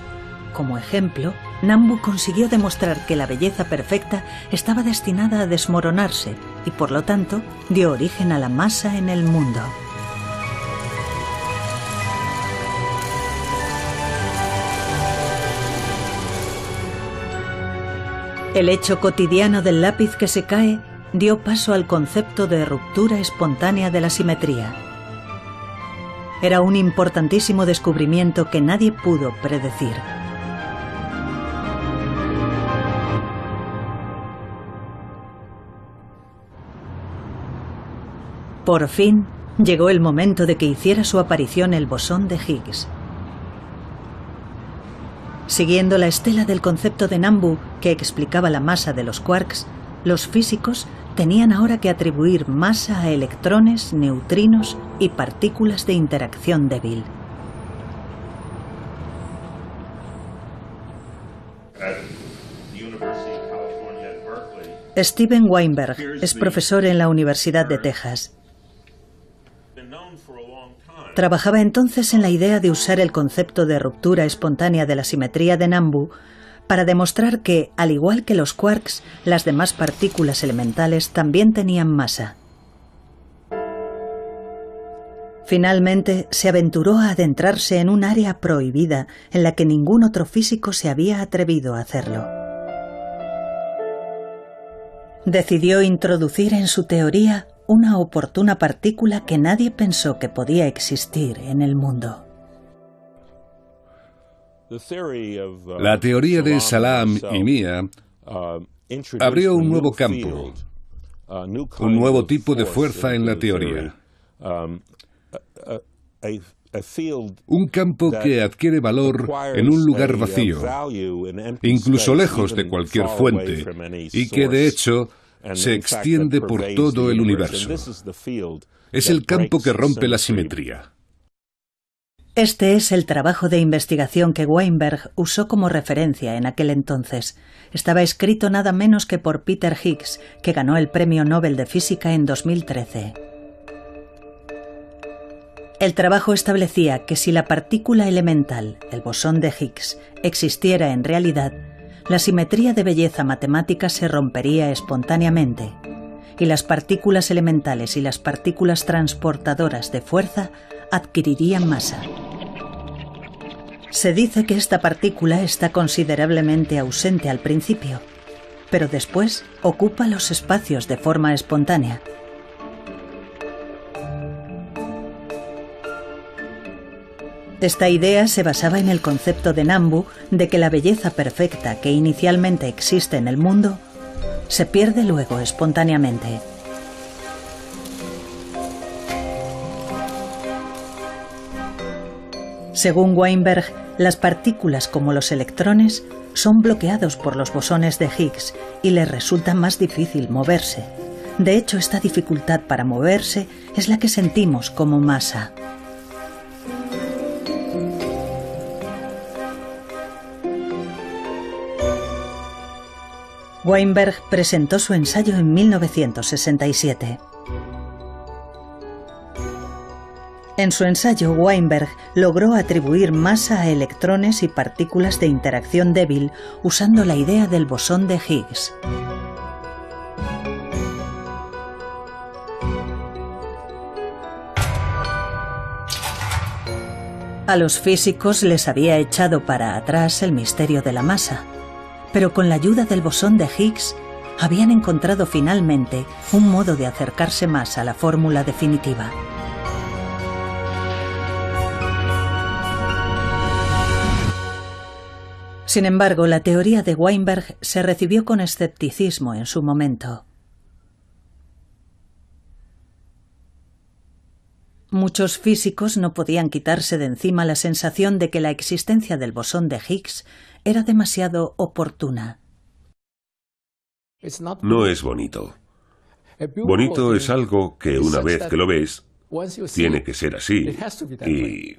[SPEAKER 1] como ejemplo, Nambu consiguió demostrar que la belleza perfecta estaba destinada a desmoronarse y, por lo tanto, dio origen a la masa en el mundo. El hecho cotidiano del lápiz que se cae dio paso al concepto de ruptura espontánea de la simetría. Era un importantísimo descubrimiento que nadie pudo predecir. Por fin, llegó el momento de que hiciera su aparición el bosón de Higgs. Siguiendo la estela del concepto de Nambu, que explicaba la masa de los quarks, los físicos tenían ahora que atribuir masa a electrones, neutrinos y partículas de interacción débil. Steven Weinberg es profesor en la Universidad de Texas. Trabajaba entonces en la idea de usar el concepto de ruptura espontánea de la simetría de Nambu para demostrar que, al igual que los quarks, las demás partículas elementales también tenían masa. Finalmente, se aventuró a adentrarse en un área prohibida en la que ningún otro físico se había atrevido a hacerlo. Decidió introducir en su teoría una oportuna partícula que nadie pensó que podía existir en el mundo.
[SPEAKER 3] La teoría de Salam y Mia abrió un nuevo campo, un nuevo tipo de fuerza en la teoría. Un campo que adquiere valor en un lugar vacío, incluso lejos de cualquier fuente, y que de hecho se extiende por todo el universo. Es el campo que rompe la simetría.
[SPEAKER 1] Este es el trabajo de investigación que Weinberg usó como referencia en aquel entonces. Estaba escrito nada menos que por Peter Higgs, que ganó el Premio Nobel de Física en 2013. El trabajo establecía que si la partícula elemental, el bosón de Higgs, existiera en realidad, la simetría de belleza matemática se rompería espontáneamente, y las partículas elementales y las partículas transportadoras de fuerza adquirirían masa. Se dice que esta partícula está considerablemente ausente al principio, pero después ocupa los espacios de forma espontánea. Esta idea se basaba en el concepto de Nambu de que la belleza perfecta que inicialmente existe en el mundo se pierde luego espontáneamente. Según Weinberg, las partículas como los electrones son bloqueados por los bosones de Higgs y les resulta más difícil moverse. De hecho, esta dificultad para moverse es la que sentimos como masa. Weinberg presentó su ensayo en 1967. En su ensayo, Weinberg logró atribuir masa a electrones y partículas de interacción débil usando la idea del bosón de Higgs. A los físicos les había echado para atrás el misterio de la masa. pero con la ayuda del bosón de Higgs habían encontrado finalmente un modo de acercarse más a la fórmula definitiva. Sin embargo, la teoría de Weinberg se recibió con escepticismo en su momento. Muchos físicos no podían quitarse de encima la sensación de que la existencia del bosón de Higgs era demasiado oportuna.
[SPEAKER 4] No es bonito. Bonito es algo que una vez que lo ves, tiene que ser así. Y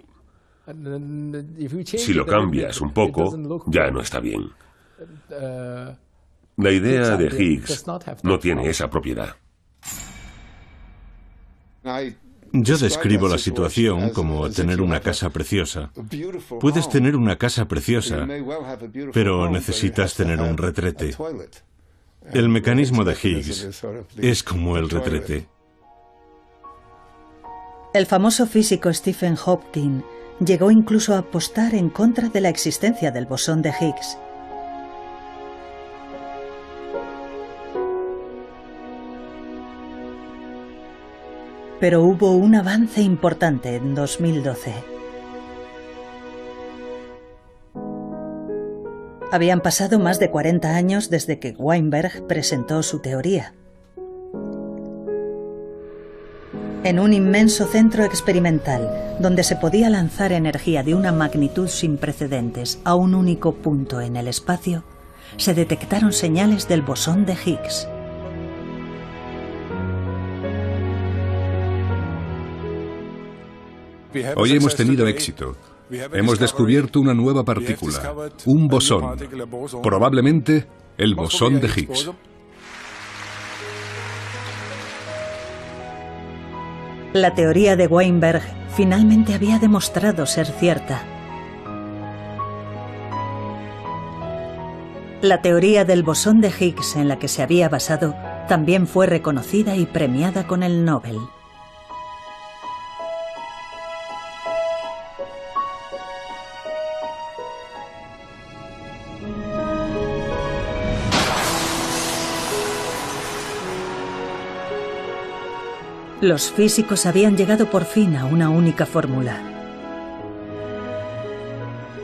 [SPEAKER 4] si lo cambias un poco, ya no está bien. La idea de Higgs no tiene esa propiedad.
[SPEAKER 2] Yo describo la situación como tener una casa preciosa. Puedes tener una casa preciosa, pero necesitas tener un retrete. El mecanismo de Higgs es como el retrete.
[SPEAKER 1] El famoso físico Stephen Hawking llegó incluso a apostar en contra de la existencia del bosón de Higgs. Pero hubo un avance importante en 2012. Habían pasado más de 40 años desde que Weinberg presentó su teoría. En un inmenso centro experimental, donde se podía lanzar energía de una magnitud sin precedentes a un único punto en el espacio, se detectaron señales del bosón de Higgs.
[SPEAKER 3] Hoy hemos tenido éxito. Hemos descubierto una nueva partícula, un bosón, probablemente el bosón de Higgs.
[SPEAKER 1] La teoría de Weinberg finalmente había demostrado ser cierta. La teoría del bosón de Higgs en la que se había basado también fue reconocida y premiada con el Nobel. Los físicos habían llegado por fin a una única fórmula.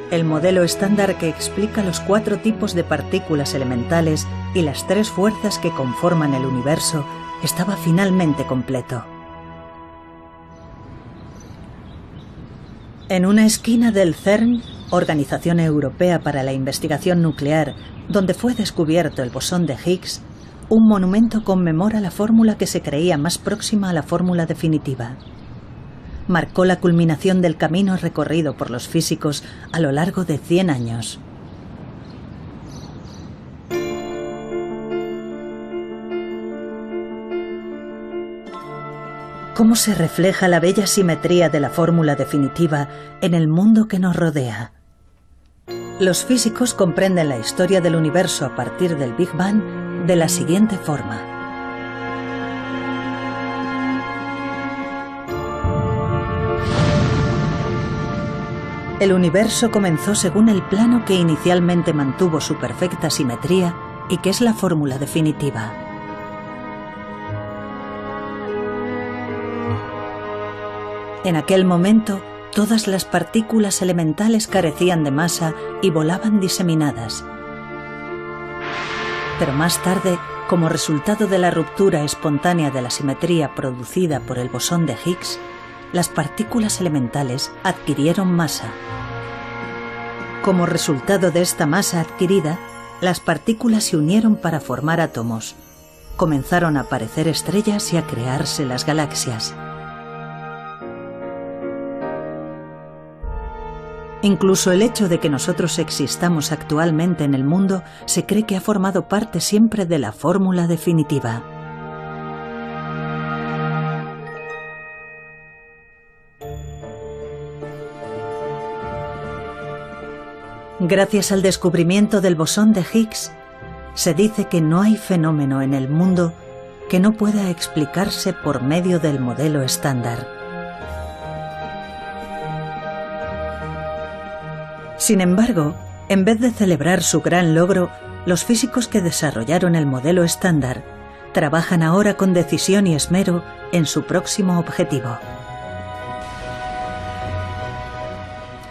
[SPEAKER 1] El modelo estándar que explica los 4 tipos de partículas elementales y las 3 fuerzas que conforman el universo estaba finalmente completo. En una esquina del CERN, Organización Europea para la Investigación Nuclear, donde fue descubierto el bosón de Higgs, un monumento conmemora la fórmula que se creía más próxima a la fórmula definitiva. Marcó la culminación del camino recorrido por los físicos a lo largo de 100 años. ¿Cómo se refleja la bella simetría de la fórmula definitiva en el mundo que nos rodea? Los físicos comprenden la historia del universo a partir del Big Bang de la siguiente forma. El universo comenzó según el plano que inicialmente mantuvo su perfecta simetría y que es la fórmula definitiva. En aquel momento, todas las partículas elementales carecían de masa y volaban diseminadas. Pero más tarde, como resultado de la ruptura espontánea de la simetría producida por el bosón de Higgs, las partículas elementales adquirieron masa. Como resultado de esta masa adquirida, las partículas se unieron para formar átomos. Comenzaron a aparecer estrellas y a crearse las galaxias. Incluso el hecho de que nosotros existamos actualmente en el mundo se cree que ha formado parte siempre de la fórmula definitiva. Gracias al descubrimiento del bosón de Higgs, se dice que no hay fenómeno en el mundo que no pueda explicarse por medio del modelo estándar. Sin embargo, en vez de celebrar su gran logro, los físicos que desarrollaron el modelo estándar trabajan ahora con decisión y esmero en su próximo objetivo.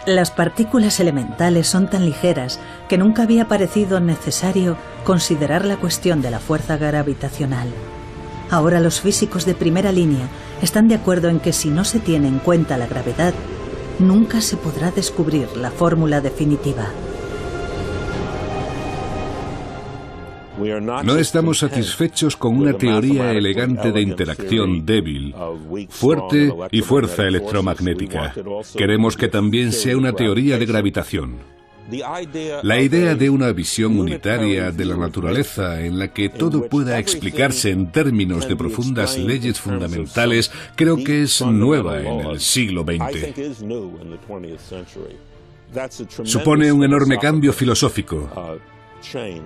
[SPEAKER 1] Las partículas elementales son tan ligeras que nunca había parecido necesario considerar la cuestión de la fuerza gravitacional. Ahora los físicos de primera línea están de acuerdo en que si no se tiene en cuenta la gravedad, nunca se podrá descubrir la fórmula definitiva.
[SPEAKER 3] No estamos satisfechos con una teoría elegante de interacción débil, fuerte y fuerza electromagnética. Queremos que también sea una teoría de gravitación. La idea de una visión unitaria de la naturaleza en la que todo pueda explicarse en términos de profundas leyes fundamentales creo que es nueva en el siglo XX. Supone un enorme cambio filosófico,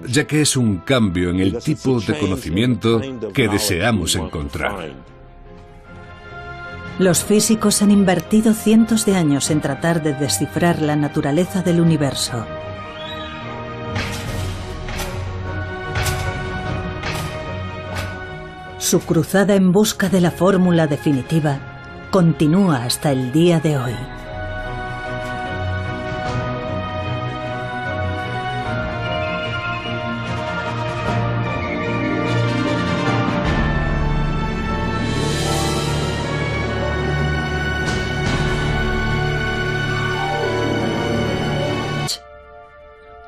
[SPEAKER 3] ya que es un cambio en el tipo de conocimiento que deseamos encontrar.
[SPEAKER 1] Los físicos han invertido cientos de años en tratar de descifrar la naturaleza del universo. Su cruzada en busca de la fórmula definitiva continúa hasta el día de hoy.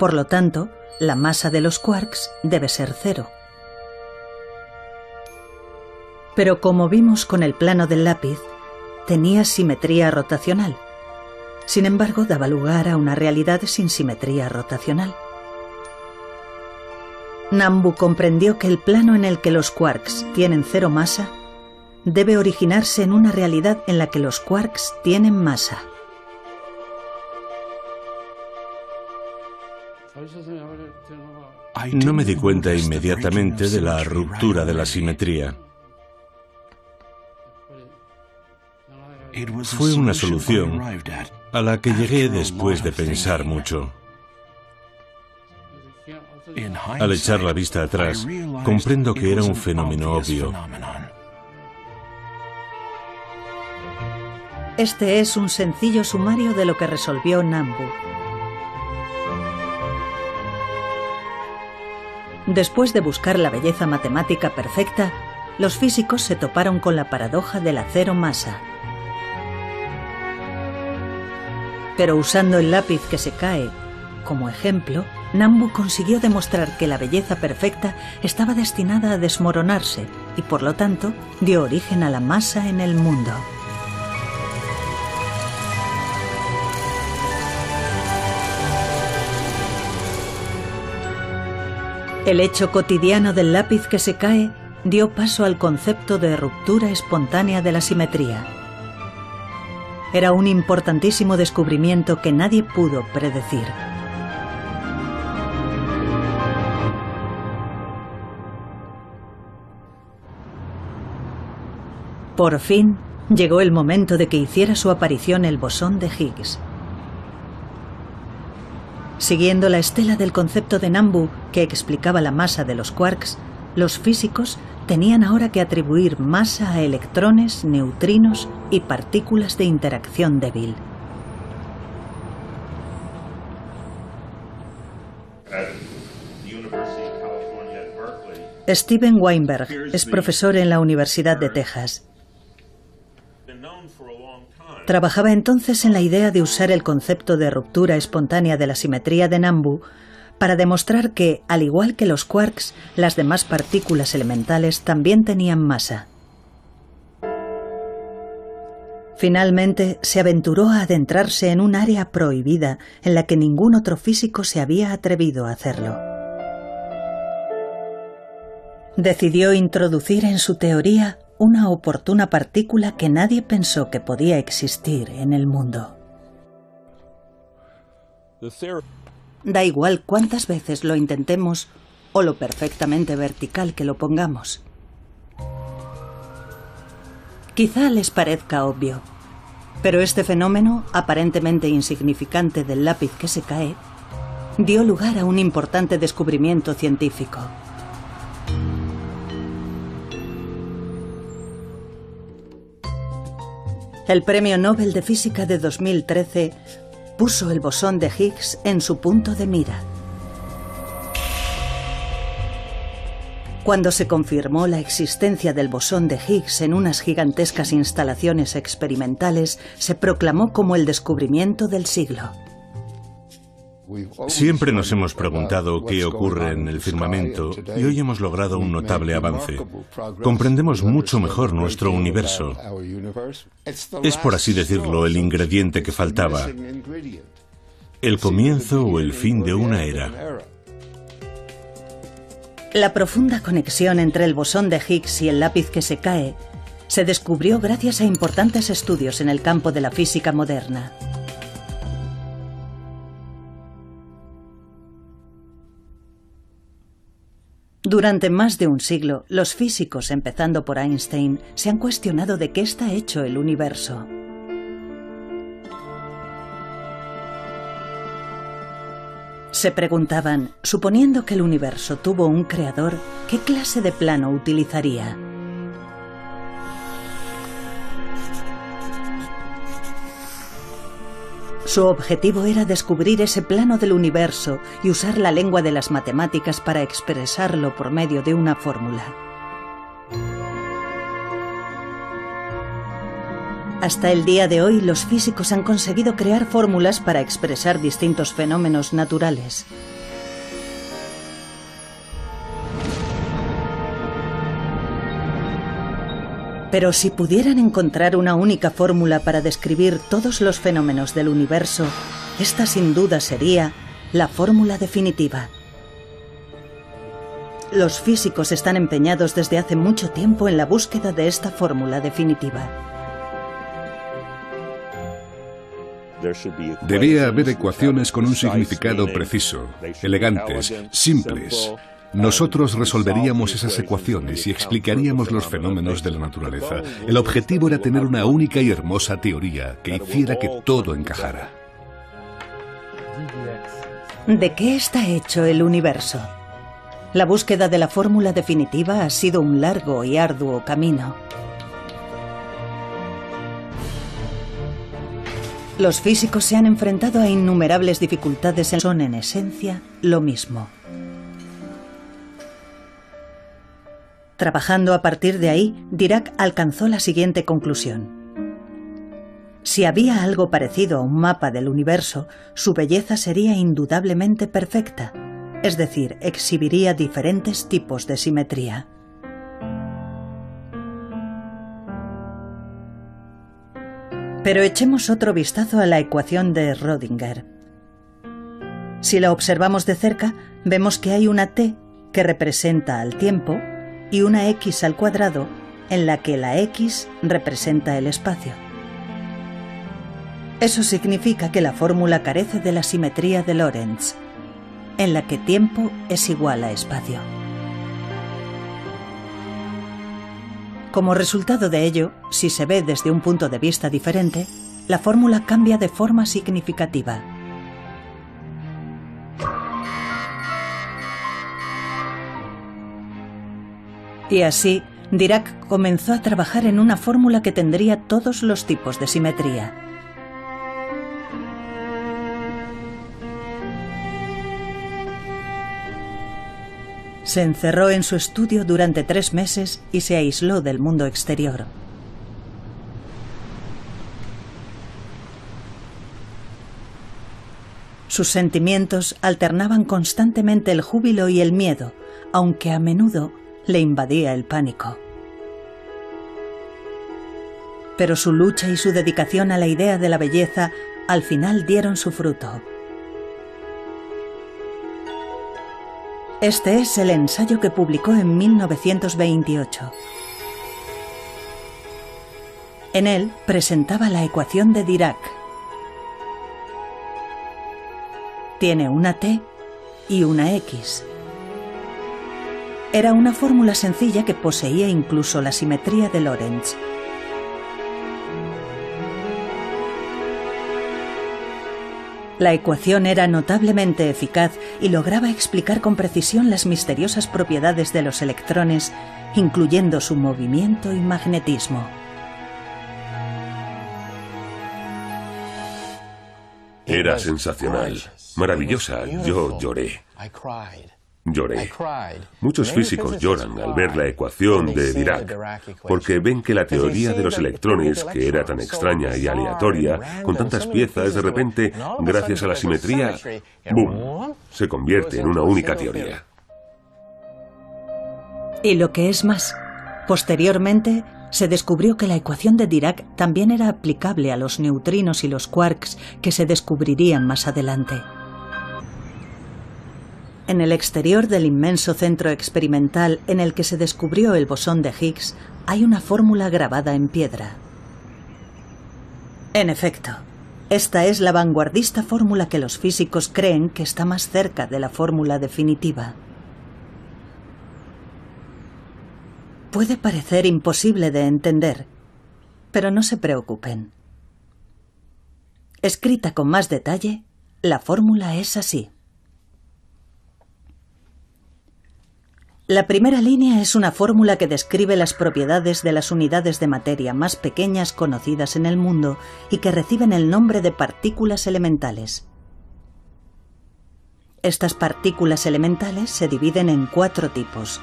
[SPEAKER 1] Por lo tanto, la masa de los quarks debe ser cero. Pero como vimos con el plano del lápiz, tenía simetría rotacional. Sin embargo, daba lugar a una realidad sin simetría rotacional. Nambu comprendió que el plano en el que los quarks tienen cero masa debe originarse en una realidad en la que los quarks tienen masa.
[SPEAKER 2] No me di cuenta inmediatamente de la ruptura de la simetría. Fue una solución a la que llegué después de pensar mucho. Al echar la vista atrás, comprendo que era un fenómeno obvio.
[SPEAKER 1] Este es un sencillo sumario de lo que resolvió Nambu. Después de buscar la belleza matemática perfecta, los físicos se toparon con la paradoja de la cero masa. Pero usando el lápiz que se cae como ejemplo, Nambu consiguió demostrar que la belleza perfecta estaba destinada a desmoronarse y, por lo tanto, dio origen a la masa en el mundo. El hecho cotidiano del lápiz que se cae dio paso al concepto de ruptura espontánea de la simetría. Era un importantísimo descubrimiento que nadie pudo predecir. Por fin, llegó el momento de que hiciera su aparición el bosón de Higgs. Siguiendo la estela del concepto de Nambu que explicaba la masa de los quarks, los físicos tenían ahora que atribuir masa a electrones, neutrinos y partículas de interacción débil. Steven Weinberg es profesor en la Universidad de Texas. Trabajaba entonces en la idea de usar el concepto de ruptura espontánea de la simetría de Nambu para demostrar que, al igual que los quarks, las demás partículas elementales también tenían masa. Finalmente, se aventuró a adentrarse en un área prohibida en la que ningún otro físico se había atrevido a hacerlo. Decidió introducir en su teoría una oportuna partícula que nadie pensó que podía existir en el mundo. Da igual cuántas veces lo intentemos o lo perfectamente vertical que lo pongamos. Quizá les parezca obvio, pero este fenómeno, aparentemente insignificante del lápiz que se cae, dio lugar a un importante descubrimiento científico. El Premio Nobel de Física de 2013 puso el bosón de Higgs en su punto de mira. Cuando se confirmó la existencia del bosón de Higgs en unas gigantescas instalaciones experimentales, se proclamó como el descubrimiento del siglo.
[SPEAKER 2] Siempre nos hemos preguntado qué ocurre en el firmamento y hoy hemos logrado un notable avance. Comprendemos mucho mejor nuestro universo. Es, por así decirlo, el ingrediente que faltaba. El comienzo o el fin de una era.
[SPEAKER 1] La profunda conexión entre el bosón de Higgs y el lápiz que se cae se descubrió gracias a importantes estudios en el campo de la física moderna. Durante más de un siglo, los físicos, empezando por Einstein, se han cuestionado de qué está hecho el universo. Se preguntaban, suponiendo que el universo tuvo un creador, ¿qué clase de plano utilizaría? Su objetivo era descubrir ese plano del universo y usar la lengua de las matemáticas para expresarlo por medio de una fórmula. Hasta el día de hoy, los físicos han conseguido crear fórmulas para expresar distintos fenómenos naturales. Pero si pudieran encontrar una única fórmula para describir todos los fenómenos del universo, esta sin duda sería la fórmula definitiva. Los físicos están empeñados desde hace mucho tiempo en la búsqueda de esta fórmula definitiva.
[SPEAKER 3] Debía haber ecuaciones con un significado preciso, elegantes, simples. Nosotros resolveríamos esas ecuaciones y explicaríamos los fenómenos de la naturaleza. El objetivo era tener una única y hermosa teoría que hiciera que todo encajara.
[SPEAKER 1] ¿De qué está hecho el universo? La búsqueda de la fórmula definitiva ha sido un largo y arduo camino. Los físicos se han enfrentado a innumerables dificultades que son en esencia lo mismo. Trabajando a partir de ahí, Dirac alcanzó la siguiente conclusión. Si había algo parecido a un mapa del universo, su belleza sería indudablemente perfecta, es decir, exhibiría diferentes tipos de simetría. Pero echemos otro vistazo a la ecuación de Rödinger. Si la observamos de cerca, vemos que hay una t que representa al tiempo y una x al cuadrado en la que la x representa el espacio. Eso significa que la fórmula carece de la simetría de Lorentz, en la que tiempo es igual a espacio. Como resultado de ello, si se ve desde un punto de vista diferente, la fórmula cambia de forma significativa. Y así, Dirac comenzó a trabajar en una fórmula que tendría todos los tipos de simetría. Se encerró en su estudio durante 3 meses y se aisló del mundo exterior. Sus sentimientos alternaban constantemente el júbilo y el miedo, aunque a menudo le invadía el pánico. Pero su lucha y su dedicación a la idea de la belleza al final dieron su fruto. Este es el ensayo que publicó en 1928. En él presentaba la ecuación de Dirac. Tiene una t y una x. Era una fórmula sencilla que poseía incluso la simetría de Lorentz. La ecuación era notablemente eficaz y lograba explicar con precisión las misteriosas propiedades de los electrones, incluyendo su movimiento y magnetismo.
[SPEAKER 4] Era sensacional, maravillosa. Yo lloré. Lloré. Muchos físicos lloran al ver la ecuación de Dirac, porque ven que la teoría de los electrones, que era tan extraña y aleatoria, con tantas piezas, de repente, gracias a la simetría, ¡boom!, se convierte en una única teoría.
[SPEAKER 1] Y lo que es más, posteriormente se descubrió que la ecuación de Dirac también era aplicable a los neutrinos y los quarks que se descubrirían más adelante. En el exterior del inmenso centro experimental en el que se descubrió el bosón de Higgs hay una fórmula grabada en piedra. En efecto, esta es la vanguardista fórmula que los físicos creen que está más cerca de la fórmula definitiva. Puede parecer imposible de entender, pero no se preocupen. Escrita con más detalle, la fórmula es así. La primera línea es una fórmula que describe las propiedades de las unidades de materia más pequeñas conocidas en el mundo y que reciben el nombre de partículas elementales. Estas partículas elementales se dividen en 4 tipos.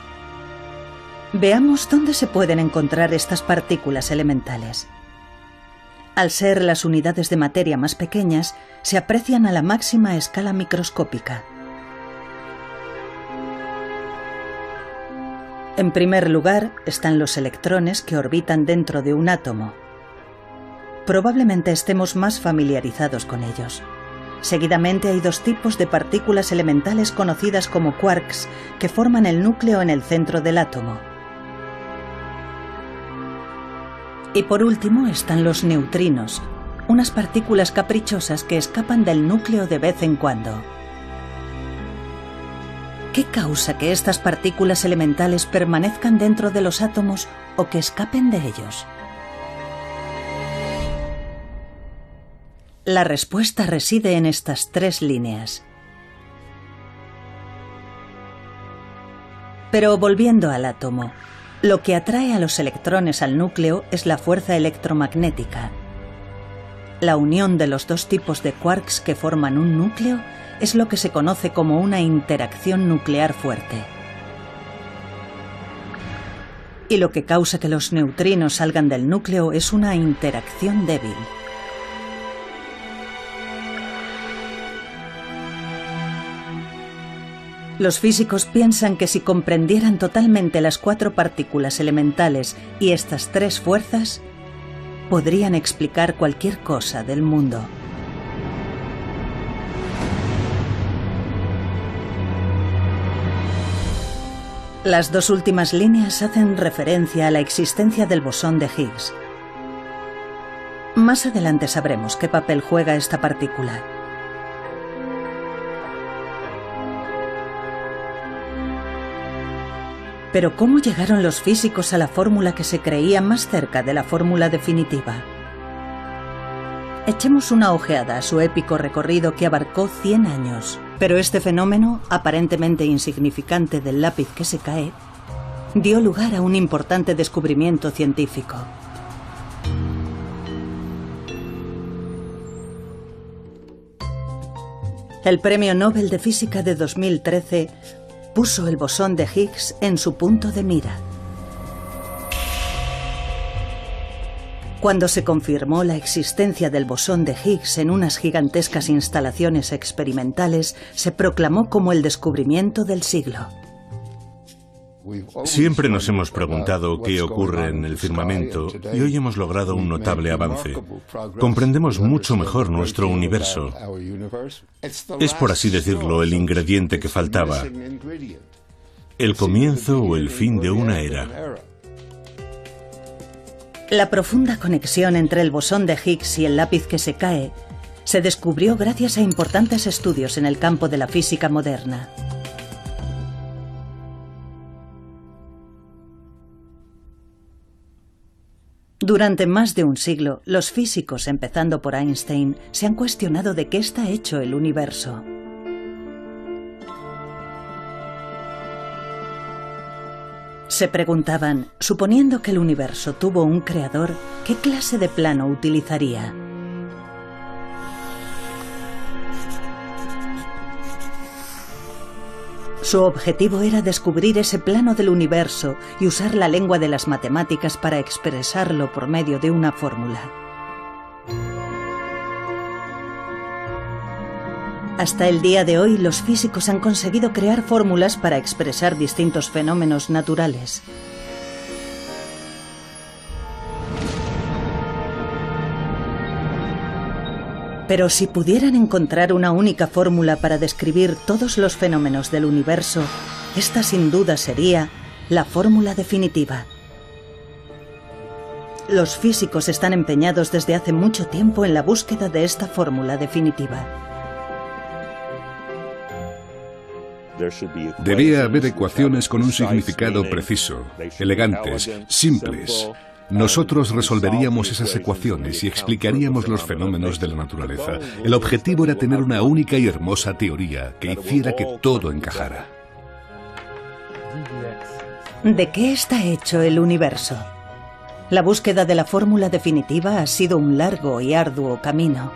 [SPEAKER 1] Veamos dónde se pueden encontrar estas partículas elementales. Al ser las unidades de materia más pequeñas, se aprecian a la máxima escala microscópica. En primer lugar, están los electrones que orbitan dentro de un átomo. Probablemente estemos más familiarizados con ellos. Seguidamente hay 2 tipos de partículas elementales conocidas como quarks, que forman el núcleo en el centro del átomo. Y por último están los neutrinos, unas partículas caprichosas que escapan del núcleo de vez en cuando. ¿Qué causa que estas partículas elementales permanezcan dentro de los átomos o que escapen de ellos? La respuesta reside en estas 3 líneas. Pero volviendo al átomo, lo que atrae a los electrones al núcleo es la fuerza electromagnética. La unión de los 2 tipos de quarks que forman un núcleo es lo que se conoce como una interacción nuclear fuerte. Y lo que causa que los neutrinos salgan del núcleo es una interacción débil. Los físicos piensan que si comprendieran totalmente las 4 partículas elementales y estas 3 fuerzas, podrían explicar cualquier cosa del mundo. Las 2 últimas líneas hacen referencia a la existencia del bosón de Higgs. Más adelante sabremos qué papel juega esta partícula. Pero ¿cómo llegaron los físicos a la fórmula que se creía más cerca de la fórmula definitiva? Echemos una ojeada a su épico recorrido que abarcó 100 años. Pero este fenómeno, aparentemente insignificante del lápiz que se cae, dio lugar a un importante descubrimiento científico. El Premio Nobel de Física de 2013 puso el bosón de Higgs en su punto de mira. Cuando se confirmó la existencia del bosón de Higgs en unas gigantescas instalaciones experimentales, se proclamó como el descubrimiento del siglo.
[SPEAKER 2] Siempre nos hemos preguntado qué ocurre en el firmamento y hoy hemos logrado un notable avance. Comprendemos mucho mejor nuestro universo. Es, por así decirlo, el ingrediente que faltaba. El comienzo o el fin de una era.
[SPEAKER 1] La profunda conexión entre el bosón de Higgs y el lápiz que se cae se descubrió gracias a importantes estudios en el campo de la física moderna. Durante más de un siglo, los físicos, empezando por Einstein, se han cuestionado de qué está hecho el universo. Se preguntaban, suponiendo que el universo tuvo un creador, ¿qué clase de plano utilizaría? Su objetivo era descubrir ese plano del universo y usar la lengua de las matemáticas para expresarlo por medio de una fórmula. Hasta el día de hoy, los físicos han conseguido crear fórmulas para expresar distintos fenómenos naturales. Pero si pudieran encontrar una única fórmula para describir todos los fenómenos del universo, esta sin duda sería la fórmula definitiva. Los físicos están empeñados desde hace mucho tiempo en la búsqueda de esta fórmula definitiva.
[SPEAKER 3] Debía haber ecuaciones con un significado preciso, elegantes, simples. Nosotros resolveríamos esas ecuaciones y explicaríamos los fenómenos de la naturaleza. El objetivo era tener una única y hermosa teoría que hiciera que todo encajara.
[SPEAKER 1] ¿De qué está hecho el universo? La búsqueda de la fórmula definitiva ha sido un largo y arduo camino.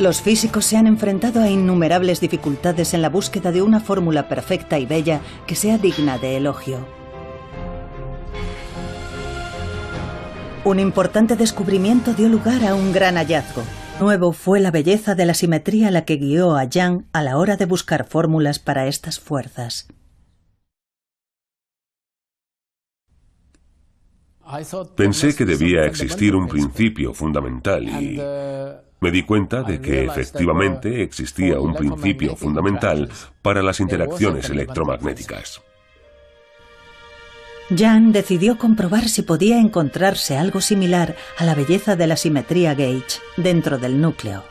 [SPEAKER 1] Los físicos se han enfrentado a innumerables dificultades en la búsqueda de una fórmula perfecta y bella que sea digna de elogio. Un importante descubrimiento dio lugar a un gran hallazgo. Nuevo fue la belleza de la simetría la que guió a Young a la hora de buscar fórmulas para estas fuerzas.
[SPEAKER 4] Pensé que debía existir un principio fundamental y me di cuenta de que efectivamente existía un principio fundamental para las interacciones electromagnéticas.
[SPEAKER 1] Young decidió comprobar si podía encontrarse algo similar a la belleza de la simetría gauge dentro del núcleo.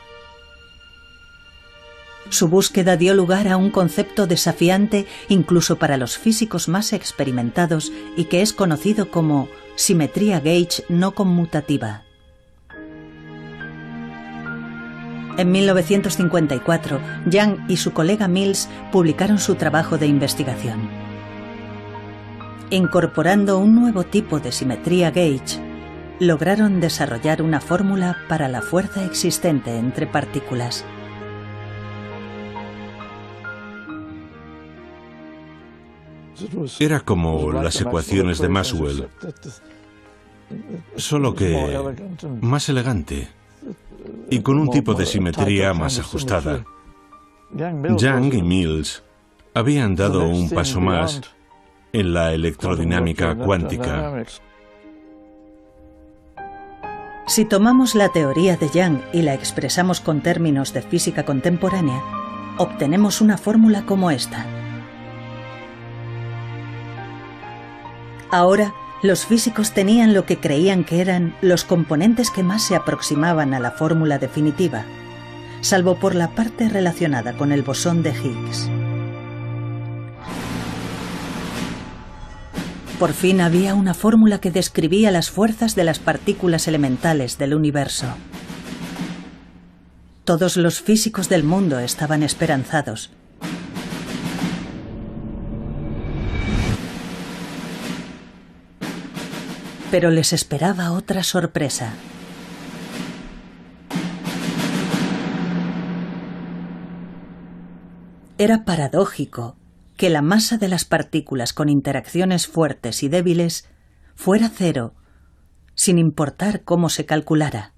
[SPEAKER 1] Su búsqueda dio lugar a un concepto desafiante incluso para los físicos más experimentados y que es conocido como simetría gauge no conmutativa. En 1954, Young y su colega Mills publicaron su trabajo de investigación. Incorporando un nuevo tipo de simetría gauge, lograron desarrollar una fórmula para la fuerza existente entre partículas.
[SPEAKER 2] Era como las ecuaciones de Maxwell, solo que más elegante y con un tipo de simetría más ajustada. Young y Mills habían dado un paso más en la electrodinámica cuántica.
[SPEAKER 1] Si tomamos la teoría de Young y la expresamos con términos de física contemporánea, obtenemos una fórmula como esta. Ahora, los físicos tenían lo que creían que eran los componentes que más se aproximaban a la fórmula definitiva, salvo por la parte relacionada con el bosón de Higgs. Por fin había una fórmula que describía las fuerzas de las partículas elementales del universo. Todos los físicos del mundo estaban esperanzados. Pero les esperaba otra sorpresa. Era paradójico que la masa de las partículas con interacciones fuertes y débiles fuera cero, sin importar cómo se calculara.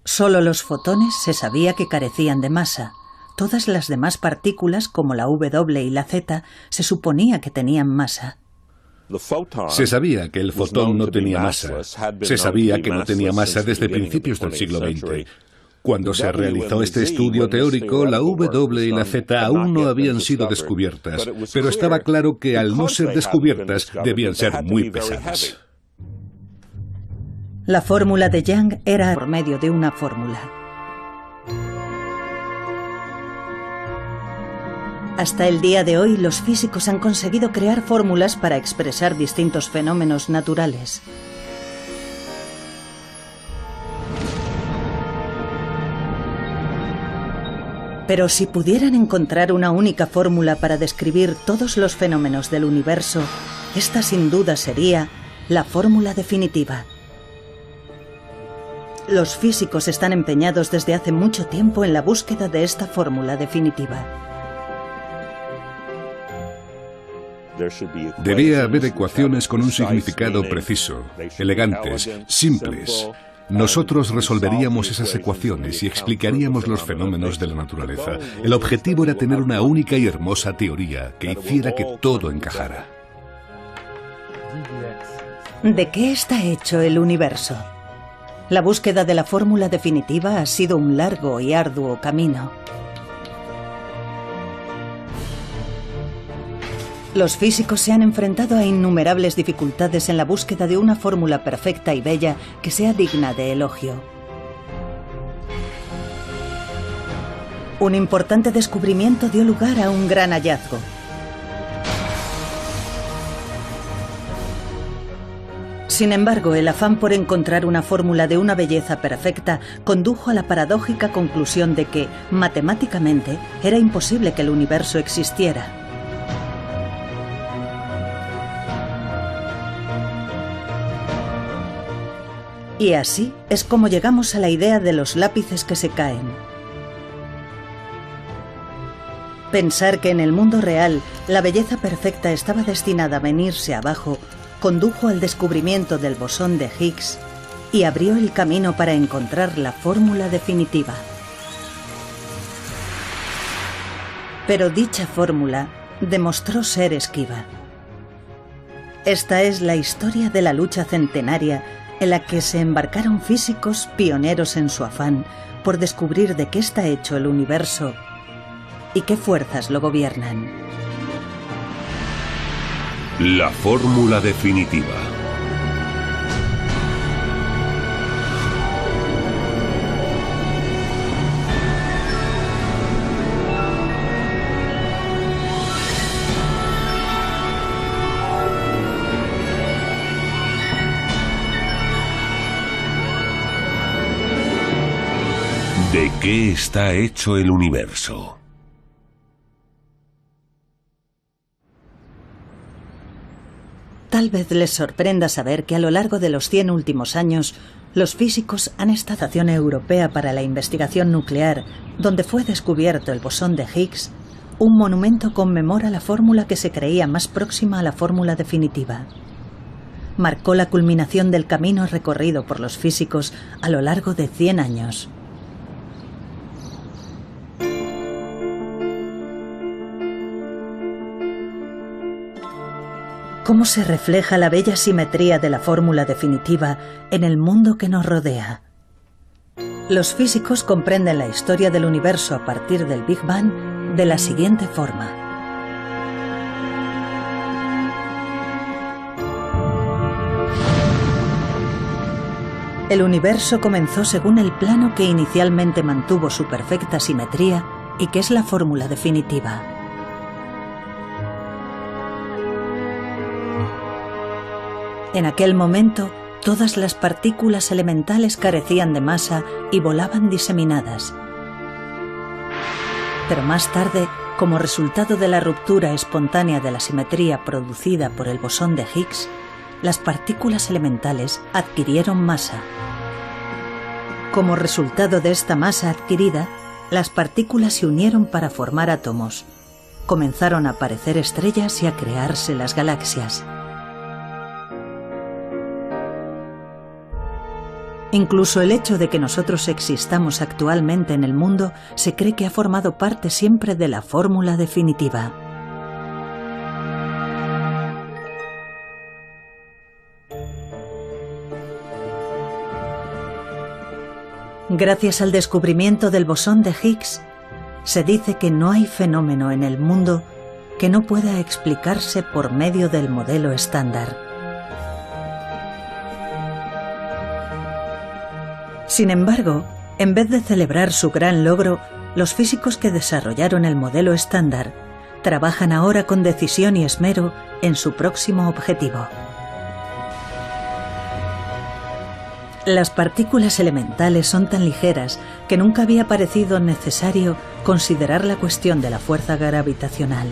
[SPEAKER 1] Solo los fotones se sabía que carecían de masa. Todas las demás partículas, como la W y la Z, se suponía que tenían masa.
[SPEAKER 3] Se sabía que el fotón no tenía masa. Se sabía que no tenía masa desde principios del siglo XX. Cuando se realizó este estudio teórico, la W y la Z aún no habían sido descubiertas, pero estaba claro que al no ser descubiertas debían ser muy pesadas.
[SPEAKER 1] La fórmula de Young era por medio de una fórmula. Hasta el día de hoy, los físicos han conseguido crear fórmulas para expresar distintos fenómenos naturales. Pero si pudieran encontrar una única fórmula para describir todos los fenómenos del universo, esta sin duda sería la fórmula definitiva. Los físicos están empeñados desde hace mucho tiempo en la búsqueda de esta fórmula definitiva.
[SPEAKER 3] Debía haber ecuaciones con un significado preciso, elegantes, simples. Nosotros resolveríamos esas ecuaciones y explicaríamos los fenómenos de la naturaleza. El objetivo era tener una única y hermosa teoría que hiciera que todo encajara.
[SPEAKER 1] ¿De qué está hecho el universo? La búsqueda de la fórmula definitiva ha sido un largo y arduo camino. Los físicos se han enfrentado a innumerables dificultades en la búsqueda de una fórmula perfecta y bella que sea digna de elogio. Un importante descubrimiento dio lugar a un gran hallazgo. Sin embargo, el afán por encontrar una fórmula de una belleza perfecta condujo a la paradójica conclusión de que, matemáticamente, era imposible que el universo existiera. Y así es como llegamos a la idea de los lápices que se caen. Pensar que en el mundo real la belleza perfecta estaba destinada a venirse abajo condujo al descubrimiento del bosón de Higgs y abrió el camino para encontrar la fórmula definitiva. Pero dicha fórmula demostró ser esquiva. Esta es la historia de la lucha centenaria en la que se embarcaron físicos pioneros en su afán por descubrir de qué está hecho el universo y qué fuerzas lo gobiernan.
[SPEAKER 4] La fórmula definitiva. ¿De qué está hecho el universo?
[SPEAKER 1] Tal vez les sorprenda saber que a lo largo de los 100 últimos años, los físicos han estado en la Estación Europea para la Investigación Nuclear, donde fue descubierto el bosón de Higgs. Un monumento conmemora la fórmula que se creía más próxima a la fórmula definitiva. Marcó la culminación del camino recorrido por los físicos a lo largo de 100 años. ¿Cómo se refleja la bella simetría de la fórmula definitiva en el mundo que nos rodea? Los físicos comprenden la historia del universo a partir del Big Bang de la siguiente forma. El universo comenzó según el plano que inicialmente mantuvo su perfecta simetría y que es la fórmula definitiva. En aquel momento, todas las partículas elementales carecían de masa y volaban diseminadas. Pero más tarde, como resultado de la ruptura espontánea de la simetría producida por el bosón de Higgs, las partículas elementales adquirieron masa. Como resultado de esta masa adquirida, las partículas se unieron para formar átomos. Comenzaron a aparecer estrellas y a crearse las galaxias. Incluso el hecho de que nosotros existamos actualmente en el mundo se cree que ha formado parte siempre de la fórmula definitiva. Gracias al descubrimiento del bosón de Higgs, se dice que no hay fenómeno en el mundo que no pueda explicarse por medio del modelo estándar. Sin embargo, en vez de celebrar su gran logro, los físicos que desarrollaron el modelo estándar trabajan ahora con decisión y esmero en su próximo objetivo. Las partículas elementales son tan ligeras que nunca había parecido necesario considerar la cuestión de la fuerza gravitacional.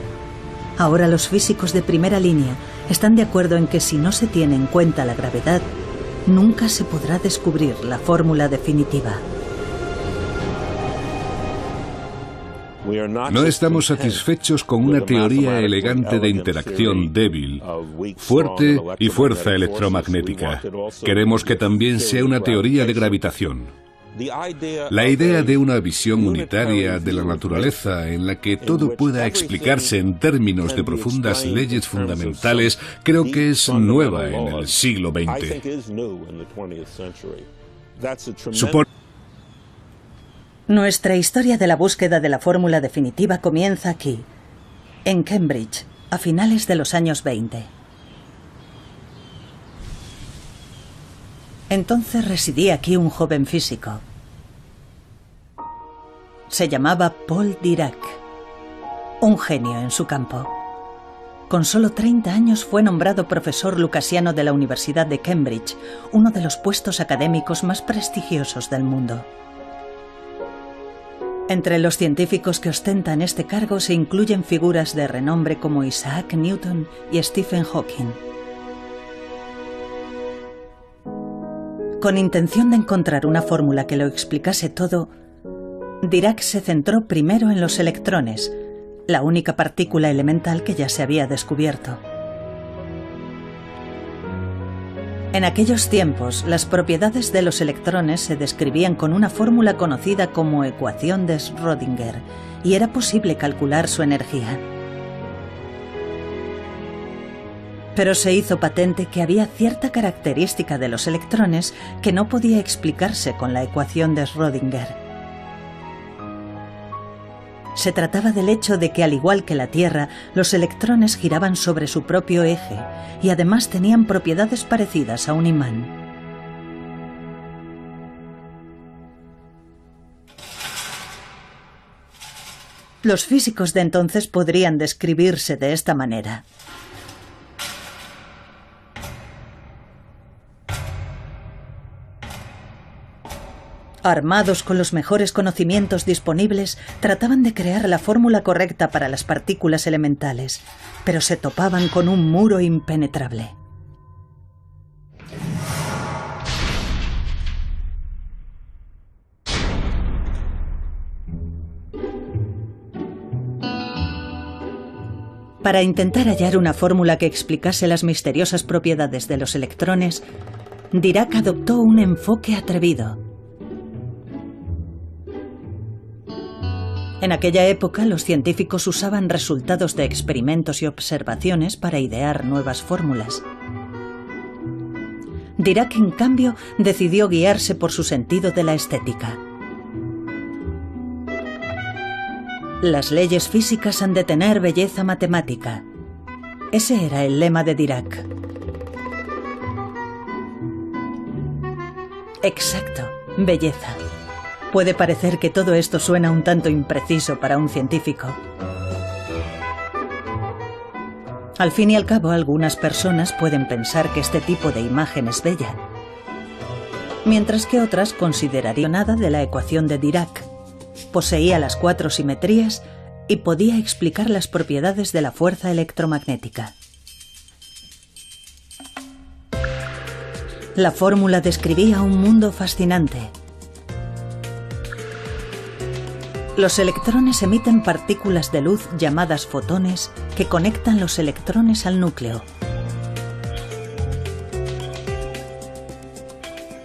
[SPEAKER 1] Ahora los físicos de primera línea están de acuerdo en que si no se tiene en cuenta la gravedad, nunca se podrá descubrir la fórmula definitiva.
[SPEAKER 3] No estamos satisfechos con una teoría elegante de interacción débil, fuerte y fuerza electromagnética. Queremos que también sea una teoría de gravitación. La idea de una visión unitaria de la naturaleza en la que todo pueda explicarse en términos de profundas leyes fundamentales creo que es nueva en el siglo XX.
[SPEAKER 1] Nuestra historia de la búsqueda de la fórmula definitiva comienza aquí, en Cambridge, a finales de los años 20. Entonces residía aquí un joven físico. Se llamaba Paul Dirac, un genio en su campo. Con solo 30 años fue nombrado profesor lucasiano de la Universidad de Cambridge, uno de los puestos académicos más prestigiosos del mundo. Entre los científicos que ostentan este cargo se incluyen figuras de renombre como Isaac Newton y Stephen Hawking. Con intención de encontrar una fórmula que lo explicase todo, Dirac se centró primero en los electrones, la única partícula elemental que ya se había descubierto. En aquellos tiempos, las propiedades de los electrones se describían con una fórmula conocida como ecuación de Schrödinger, y era posible calcular su energía. Pero se hizo patente que había cierta característica de los electrones que no podía explicarse con la ecuación de Schrödinger. Se trataba del hecho de que, al igual que la Tierra, los electrones giraban sobre su propio eje y además tenían propiedades parecidas a un imán. Los físicos de entonces podrían describirse de esta manera. Armados con los mejores conocimientos disponibles, trataban de crear la fórmula correcta para las partículas elementales, pero se topaban con un muro impenetrable. Para intentar hallar una fórmula que explicase las misteriosas propiedades de los electrones, Dirac adoptó un enfoque atrevido. En aquella época, los científicos usaban resultados de experimentos y observaciones para idear nuevas fórmulas. Dirac, en cambio, decidió guiarse por su sentido de la estética. Las leyes físicas han de tener belleza matemática. Ese era el lema de Dirac. Exacto, belleza. Puede parecer que todo esto suena un tanto impreciso para un científico. Al fin y al cabo, algunas personas pueden pensar que este tipo de imagen es bella, mientras que otras considerarían nada de la ecuación de Dirac. Poseía las 4 simetrías y podía explicar las propiedades de la fuerza electromagnética. La fórmula describía un mundo fascinante. Los electrones emiten partículas de luz llamadas fotones que conectan los electrones al núcleo.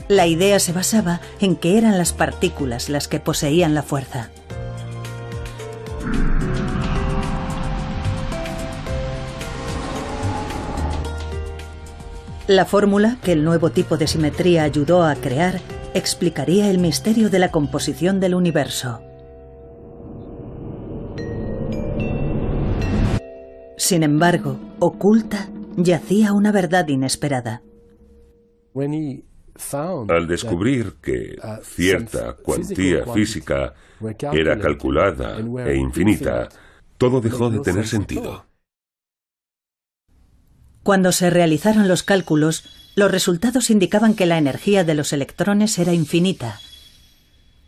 [SPEAKER 1] La idea se basaba en que eran las partículas las que poseían la fuerza. La fórmula que el nuevo tipo de simetría ayudó a crear explicaría el misterio de la composición del universo. Sin embargo, oculta yacía una verdad inesperada.
[SPEAKER 4] Al descubrir que cierta cuantía física era calculada e infinita, Todo dejó de tener sentido.
[SPEAKER 1] Cuando se realizaron los cálculos, los resultados indicaban que la energía de los electrones era infinita,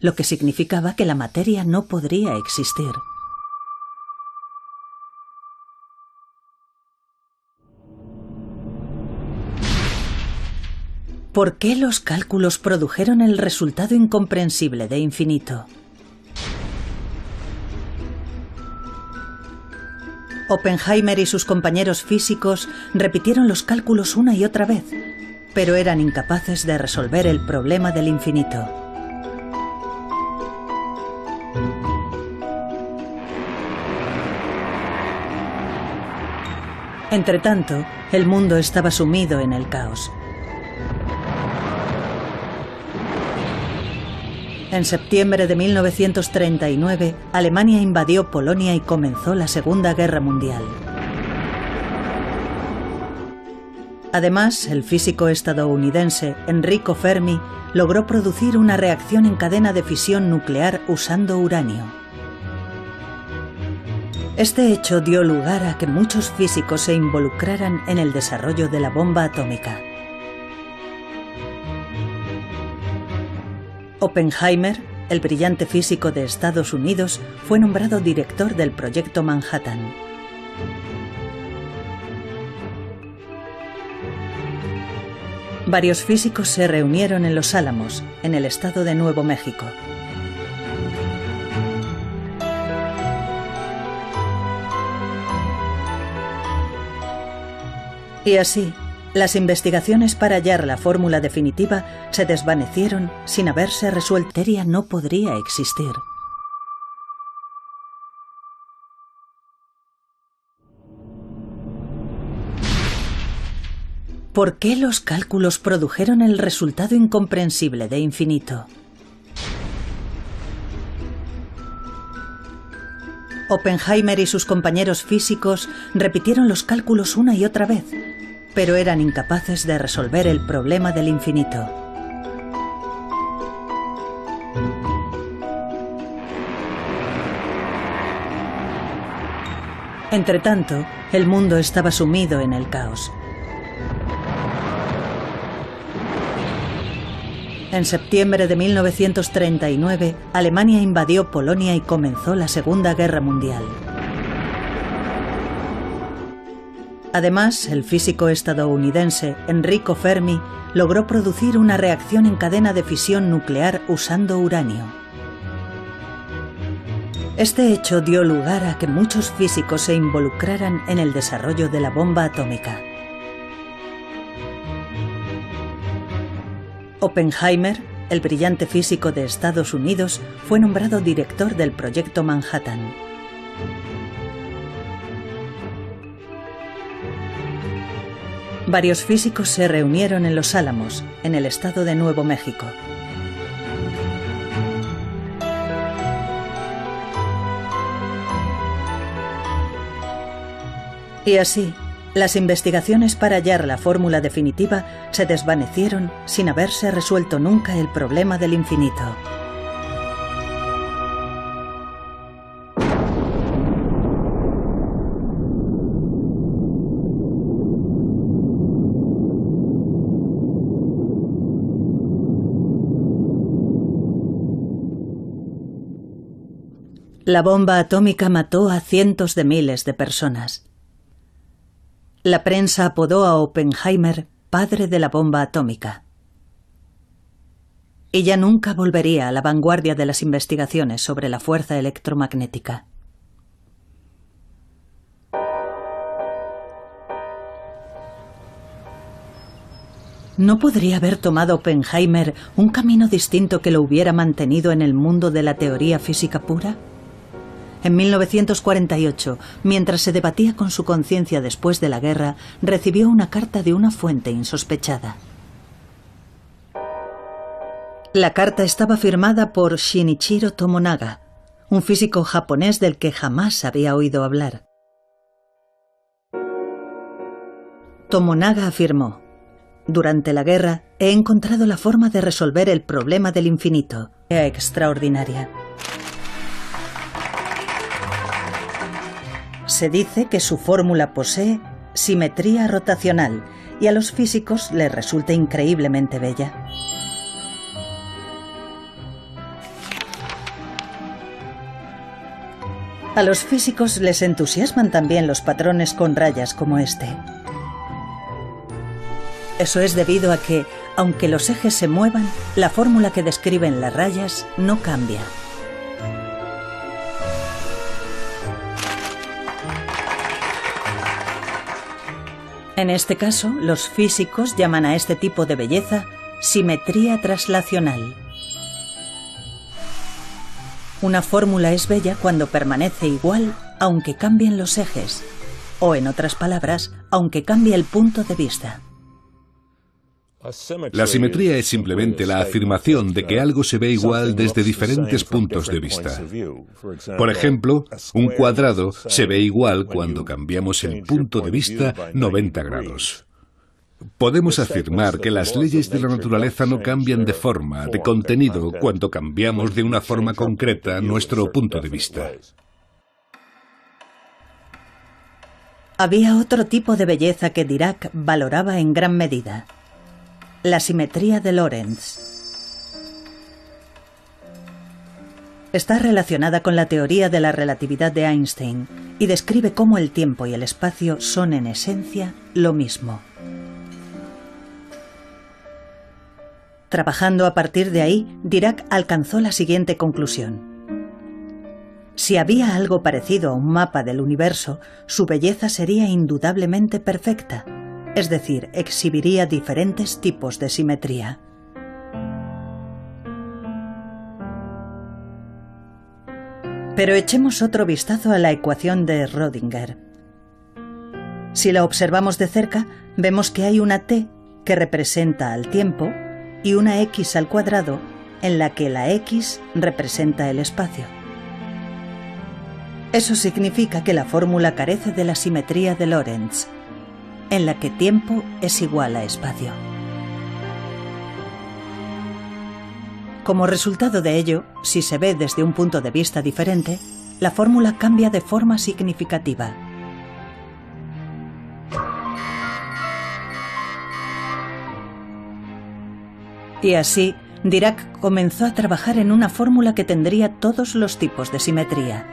[SPEAKER 1] lo que significaba que la materia no podría existir. ¿Por qué los cálculos produjeron el resultado incomprensible de infinito? Oppenheimer y sus compañeros físicos repitieron los cálculos una y otra vez, pero eran incapaces de resolver el problema del infinito. Entretanto, el mundo estaba sumido en el caos. En septiembre de 1939, Alemania invadió Polonia y comenzó la Segunda Guerra Mundial. Además, el físico estadounidense Enrico Fermi logró producir una reacción en cadena de fisión nuclear usando uranio. Este hecho dio lugar a que muchos físicos se involucraran en el desarrollo de la bomba atómica. Oppenheimer, el brillante físico de Estados Unidos, fue nombrado director del Proyecto Manhattan. Varios físicos se reunieron en Los Álamos, en el estado de Nuevo México. Y así, las investigaciones para hallar la fórmula definitiva se desvanecieron sin haberse resuelto. La materia no podría existir. ¿Por qué los cálculos produjeron el resultado incomprensible de infinito? Oppenheimer y sus compañeros físicos repitieron los cálculos una y otra vez, pero eran incapaces de resolver el problema del infinito. Entretanto, el mundo estaba sumido en el caos. En septiembre de 1939, Alemania invadió Polonia y comenzó la Segunda Guerra Mundial. Además, el físico estadounidense Enrico Fermi logró producir una reacción en cadena de fisión nuclear usando uranio. Este hecho dio lugar a que muchos físicos se involucraran en el desarrollo de la bomba atómica. Oppenheimer, el brillante físico de Estados Unidos, fue nombrado director del Proyecto Manhattan. Varios físicos se reunieron en Los Álamos, en el estado de Nuevo México. Y así, las investigaciones para hallar la fórmula definitiva se desvanecieron sin haberse resuelto nunca el problema del infinito. La bomba atómica mató a cientos de miles de personas. La prensa apodó a Oppenheimer padre de la bomba atómica. Y ya nunca volvería a la vanguardia de las investigaciones sobre la fuerza electromagnética. ¿No podría haber tomado Oppenheimer un camino distinto que lo hubiera mantenido en el mundo de la teoría física pura? En 1948, mientras se debatía con su conciencia después de la guerra, recibió una carta de una fuente insospechada. La carta estaba firmada por Shinichiro Tomonaga, un físico japonés del que jamás había oído hablar. Tomonaga afirmó: «Durante la guerra he encontrado la forma de resolver el problema del infinito. Extraordinaria». Se dice que su fórmula posee simetría rotacional y a los físicos les resulta increíblemente bella. A los físicos les entusiasman también los patrones con rayas como este. Eso es debido a que, aunque los ejes se muevan, la fórmula que describen las rayas no cambia. En este caso, los físicos llaman a este tipo de belleza simetría traslacional. Una fórmula es bella cuando permanece igual aunque cambien los ejes, o en otras palabras, aunque cambie el punto de vista.
[SPEAKER 3] La simetría es simplemente la afirmación de que algo se ve igual desde diferentes puntos de vista. Por ejemplo, un cuadrado se ve igual cuando cambiamos el punto de vista 90 grados. Podemos afirmar que las leyes de la naturaleza no cambian de forma, de contenido, cuando cambiamos de una forma concreta nuestro punto de vista.
[SPEAKER 1] Había otro tipo de belleza que Dirac valoraba en gran medida: la simetría de Lorentz. Está relacionada con la teoría de la relatividad de Einstein y describe cómo el tiempo y el espacio son en esencia lo mismo. Trabajando a partir de ahí, Dirac alcanzó la siguiente conclusión: si había algo parecido a un mapa del universo, su belleza sería indudablemente perfecta, es decir, exhibiría diferentes tipos de simetría. Pero echemos otro vistazo a la ecuación de Schrödinger. Si la observamos de cerca, vemos que hay una t que representa al tiempo y una x al cuadrado en la que la x representa el espacio. Eso significa que la fórmula carece de la simetría de Lorentz, en la que tiempo es igual a espacio. Como resultado de ello, si se ve desde un punto de vista diferente, la fórmula cambia de forma significativa. Y así, Dirac comenzó a trabajar en una fórmula que tendría todos los tipos de simetría.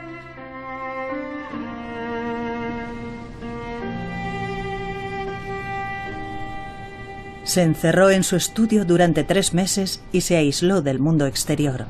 [SPEAKER 1] Se encerró en su estudio durante 3 meses y se aisló del mundo exterior.